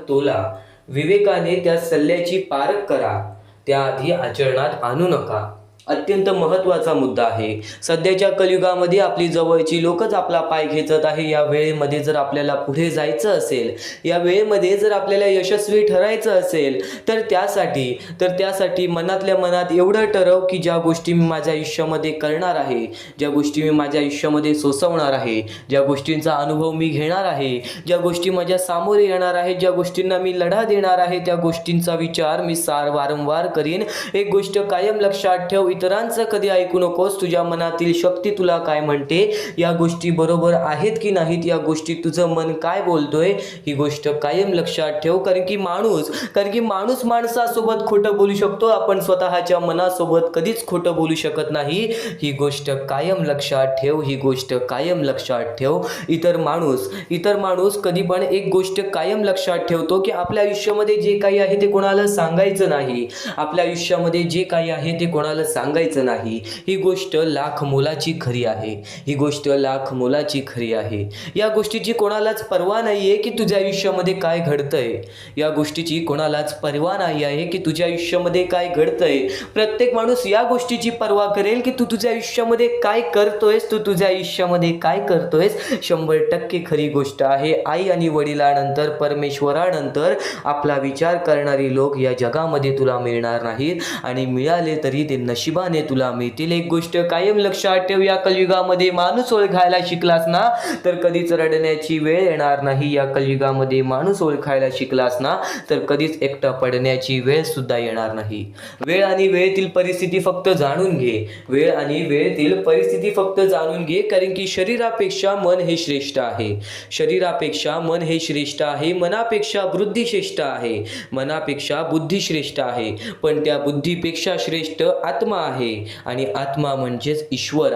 तोला. विवेकाने त्या सल्ल्याची पारख करा, त्याआधी आचरणात आणू नका. अत्यंत महत्त्वाचा मुद्दा आहे. सध्याच्या कलियुगामध्ये आपली जवळची लोकच आपला पाय खेचत आहे. या वेळेमध्ये जर आपल्याला पुढे जायचं असेल, या वेळेमध्ये जर आपल्याला यशस्वी ठरायचं असेल, तर त्यासाठी मनातल्या मनात एवढं ठरव की ज्या गोष्टी मी माझ्या आयुष्यामध्ये करणार आहे, ज्या गोष्टी मी माझ्या आयुष्यामध्ये सोसवणार आहे, ज्या गोष्टींचा अनुभव मी घेणार आहे, ज्या गोष्टी माझ्या सामोरे येणार आहेत, ज्या गोष्टींना मी लढा देणार आहे, त्या गोष्टींचा विचार मी वारंवार करीन. एक गोष्ट कायम लक्षात ठेव, इतरांचं कधी ऐकू नकोस. तुझ्या मनातील शक्ती तुला काय म्हणते, या गोष्टी बरोबर आहेत की नाहीत, या गोष्टी तुझं मन काय बोलतोय, ही गोष्ट कायम लक्षात ठेव. कारण की माणूस माणसासोबत खोटं बोलू शकतो, आपण स्वतःच्या मनासोबत कधीच खोटं बोलू शकत नाही. ही गोष्ट कायम लक्षात ठेव. इतर माणूस कधी पण एक गोष्ट कायम लक्षात ठेवतो की आपल्या आयुष्यामध्ये जे काही आहे ते कोणाला सांगायचं नाही. ही गोष्ट लाख मोलाची खरी आहे. या गोष्टीची कोणालाच पर्वा नाहीये की तुझ्या आयुष्यामध्ये काय घडतंय. प्रत्येक माणूस या गोष्टीची पर्वा करेल की तू तुझ्या आयुष्यामध्ये काय करतोयस. 100% खरी गोष्ट आहे. आई आणि वडिलांनंतर, परमेश्वरानंतर आपला विचार करणारी लोक या जगामध्ये तुला मिळणार नाहीत, आणि मिळाले तरी ते नशिबाने तुला मिळतील. एक गोष्ट कायम लक्षात ठेव, या कलियुगामध्ये माणूस ओळखायला शिकलास ना तर कधीच रडण्याची वेळ येणार नाही. या कलियुगामध्ये माणूस ओळखायला शिकलास ना तर कधीच एकटा पडण्याची वेळ सुद्धा येणार नाही. वेळ आणि वेळेतील परिस्थिती फक्त जाणून घे, कारण की शरीरापेक्षा मन हे श्रेष्ठ आहे. मनापेक्षा बुद्धी श्रेष्ठ आहे. पण त्या बुद्धीपेक्षा श्रेष्ठ आत्मा आहे, आणि आत्मा म्हणजेच ईश्वर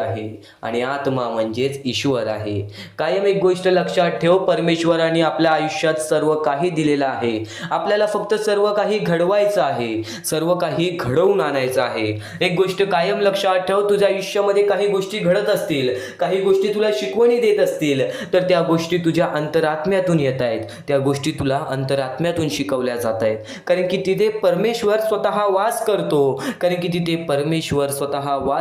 आहे. कायम एक गोष्ट लक्षात ठेव, परमेश्वराने आपल्या आयुष्यात सर्व काही दिलेलं आहे. आपल्याला फक्त सर्व काही घडवायचं आहे, सर्व काही घडवून आणायचं आहे. एक गोष्ट कायम लक्षात ठेव, तुझ्या आयुष्यामध्ये काही गोष्टी घडत असतील, काही गोष्टी तुला शिकवणी देत असतील, तर त्या गोष्टी तुझ्या अंतरात्म्यातून येत आहेत, त्या गोष्टी तुला अंतरात्म्यातून शिकवल्या जात आहेत. कारण की तिथे परमेश्वर स्वतः वास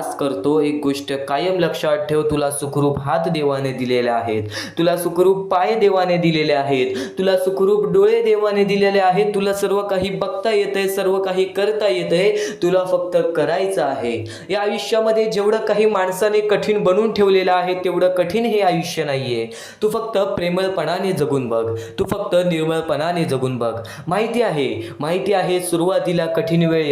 करतो. एक गोष्ट कायम लक्षात ठेव, तुला सुखरूप हात देवाने दिलेले आहेत, तुला सुखरूप पाय देवाने दिलेले आहेत, तुला सुखरूप डोळे देवाने दिलेले आहेत. तुला सर्व काही बघता येतंय, सर्व काही करता येतंय, तुला फक्त करायचं आहे. या आयुष्यामध्ये जेवढं काही माणसाने कठीण बनवून ठेवलेलं आहे तेवढं कठीण हे आयुष्य नाहीये. तू फक्त प्रेमळपणाने जगून बघ, तू फक्त निर्मळपणाने जगून बघ. माहिती आहे सुरुवातीला कठीण वेळ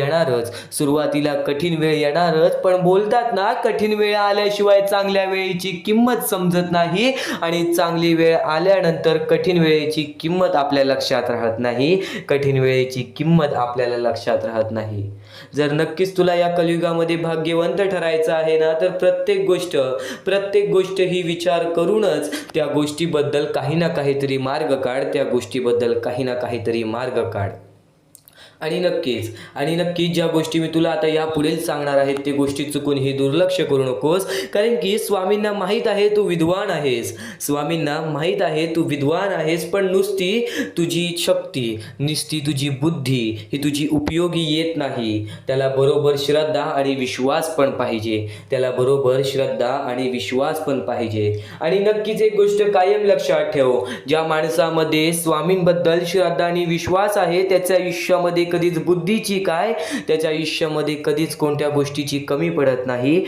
येणारच, पण बोलतात ना, कठीण वेळ आल्याशिवाय चांगल्या वेळेची किंमत समजत नाही, आणि चांगली वेळ आल्यानंतर कठीण वेळेची किंमत आपल्या लक्षात राहत नाही. जर नक्कीच तुला या कलियुगामध्ये भाग्यवंत ठरायचं आहे ना तर प्रत्येक गोष्ट ही विचार करूनच त्या गोष्टीबद्दल काही ना काहीतरी मार्ग काढ. आणि नक्कीच ज्या गोष्टी मी तुला आता या पुढील सांगणार आहेत ते गोष्टी चुकून ही दुर्लक्ष करू नकोस, कारण की स्वामींना माहीत आहे तू विद्वान आहेस. स्वामींना माहीत आहे तू विद्वान आहेस, पण नुसती तुझी शक्ती, नुसती तुझी बुद्धी ही तुझी उपयोगी येत नाही. त्याला बरोबर श्रद्धा आणि विश्वास पण पाहिजे. आणि नक्कीच एक गोष्ट कायम लक्षात ठेव, ज्या माणसामध्ये स्वामींबद्दल श्रद्धा आणि विश्वास आहे त्याच्या आयुष्यामध्ये कधीच बुद्धीची काय, त्याच्या आयुष्यामध्ये कधीच कोणत्या गोष्टीची कमी पडत नाही.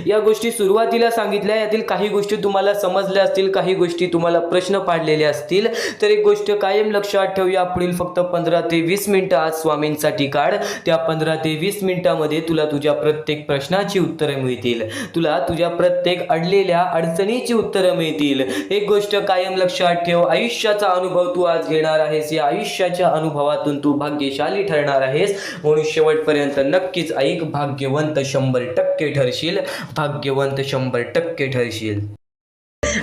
या गोष्टी सुरुवातीला सांगितल्या, यातील काही गोष्टी तुम्हाला समजल्या असतील, काही गोष्टी तुम्हाला प्रश्न पाडलेले असतील, तर एक गोष्ट कायम लक्षात ठेव, या पुढील फक्त 15 ते 20 मिनिटं आज स्वामींसाठी काढ. त्या 15 ते 20 मिनिटांमध्ये तुला तुझ्या प्रत्येक प्रश्नाची उत्तरं मिळतील, तुला तुझ्या प्रत्येक अडलेल्या अडचणीची उत्तरं मिळतील. एक गोष्ट कायम लक्षात ठेव, आयुष्याचा अनुभव तू आज घेणार आहेस. या आयुष्याच्या अनुभवातून तू भाग्यशाली ठरणार आहेस, म्हणून शेवटपर्यंत नक्कीच ऐक. भाग्यवंत 100% ठरशील.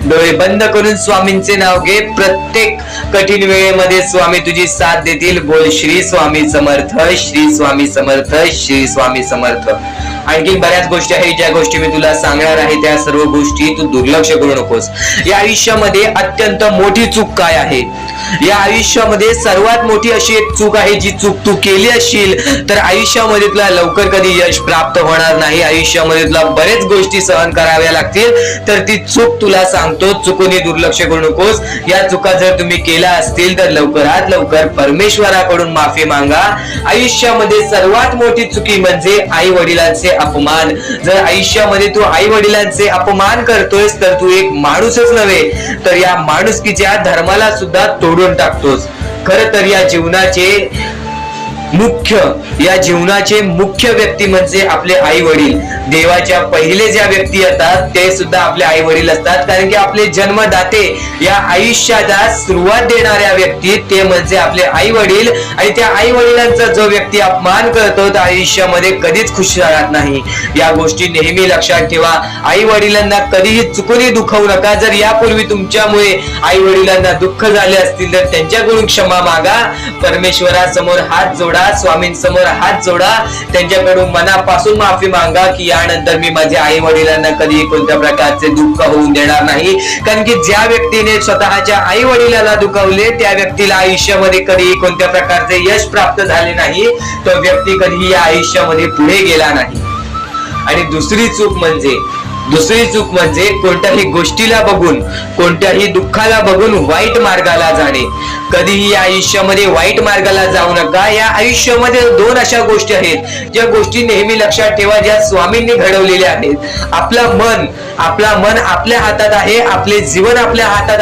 डोळे बंद करून स्वामींचे नाव घे. प्रत्येक कठीण वेळेमध्ये स्वामी तुझी साथ देतील. बोल श्री स्वामी समर्थ, श्री स्वामी समर्थ, श्री स्वामी समर्थ. आणखी बऱ्याच गोष्टी आहेत ज्या गोष्टी मी तुला सांगणार आहे, त्या सर्व गोष्टी तू दुर्लक्ष करू नकोस. या आयुष्यामध्ये अत्यंत मोठी चूक काय आहे, या आयुष्यामध्ये सर्वात मोठी अशी एक चूक आहे, जी चूक तू केली असशील तर आयुष्यामध्ये तुला लवकर कधी यश प्राप्त होणार नाही. आयुष्यामध्ये तुला बरेच गोष्टी सहन कराव्या लागतील. तर ती चूक तुला सांगतो, चुकूनही दुर्लक्ष करू नकोस. या चुका जर तुम्ही केल्या असतील तर लवकरात लवकर परमेश्वराकडून माफी मागा. आयुष्यामध्ये सर्वात मोठी चुकी म्हणजे आई वडिलांचे अपमान. जर आयुष्यामध्ये तू आई वडिलांचे अपमान करतोयस तर तू एक माणूसच नव्हे तर या माणुसकीच्या धर्माला सुद्धा तोडून टाकतोस. खरं तर या जीवनाचे मुख्य व्यक्ती म्हणजे आपले आई वडील. देवाच्या पहिले ज्या व्यक्ती येतात ते सुद्धा आपले आई वडील असतात, कारण की आपले जन्मदाते, या आयुष्याला सुरुवात देणाऱ्या व्यक्ती ते म्हणजे आपले आई वडील. आणि त्या आई वडिलांचा जो व्यक्ती अपमान करतो तो आयुष्यामध्ये कधीच खुश राहत नाही. या गोष्टी नेहमी लक्षात ठेवा. आई वडिलांना कधीही चुकूनही दुखवू नका. जर यापूर्वी तुमच्यामुळे आई वडिलांना दुःख झाले असतील तर त्यांच्याकडून क्षमा मागा. परमेश्वरासमोर हात जोडा, स्वामींसमोर हात जोडा, त्यांच्याकडून मनापासून माफी मागा की यानंतर मी माझ्या आई वडिलांना कधी कोणत्या प्रकारचे दुःख होऊन देणार नाही. कारण की ज्या व्यक्तीने स्वतःच्या आई वडिलांना दुखावले त्या व्यक्तीला आयुष्यामध्ये कधी कोणत्या प्रकारचे यश प्राप्त झाले नाही. तो व्यक्ती कधी या आयुष्यामध्ये पुढे गेला नाही. आणि दुसरी चूक म्हणजे कोणत्याही गोष्टीला बघून, कोणत्याही दुःखाला बघून वाईट मार्गाला जाणे. कधीही या आयुष्यामध्ये वाईट मार्गाला जाऊ नका. या आयुष्यामध्ये 2 अशा गोष्टी आहेत ज्या गोष्टी नेहमी लक्षात ठेवा, ज्या स्वामींनी घडवलेल्या आहेत. आपला मन आपल्या हातात आहे, आपले जीवन आपल्या हातात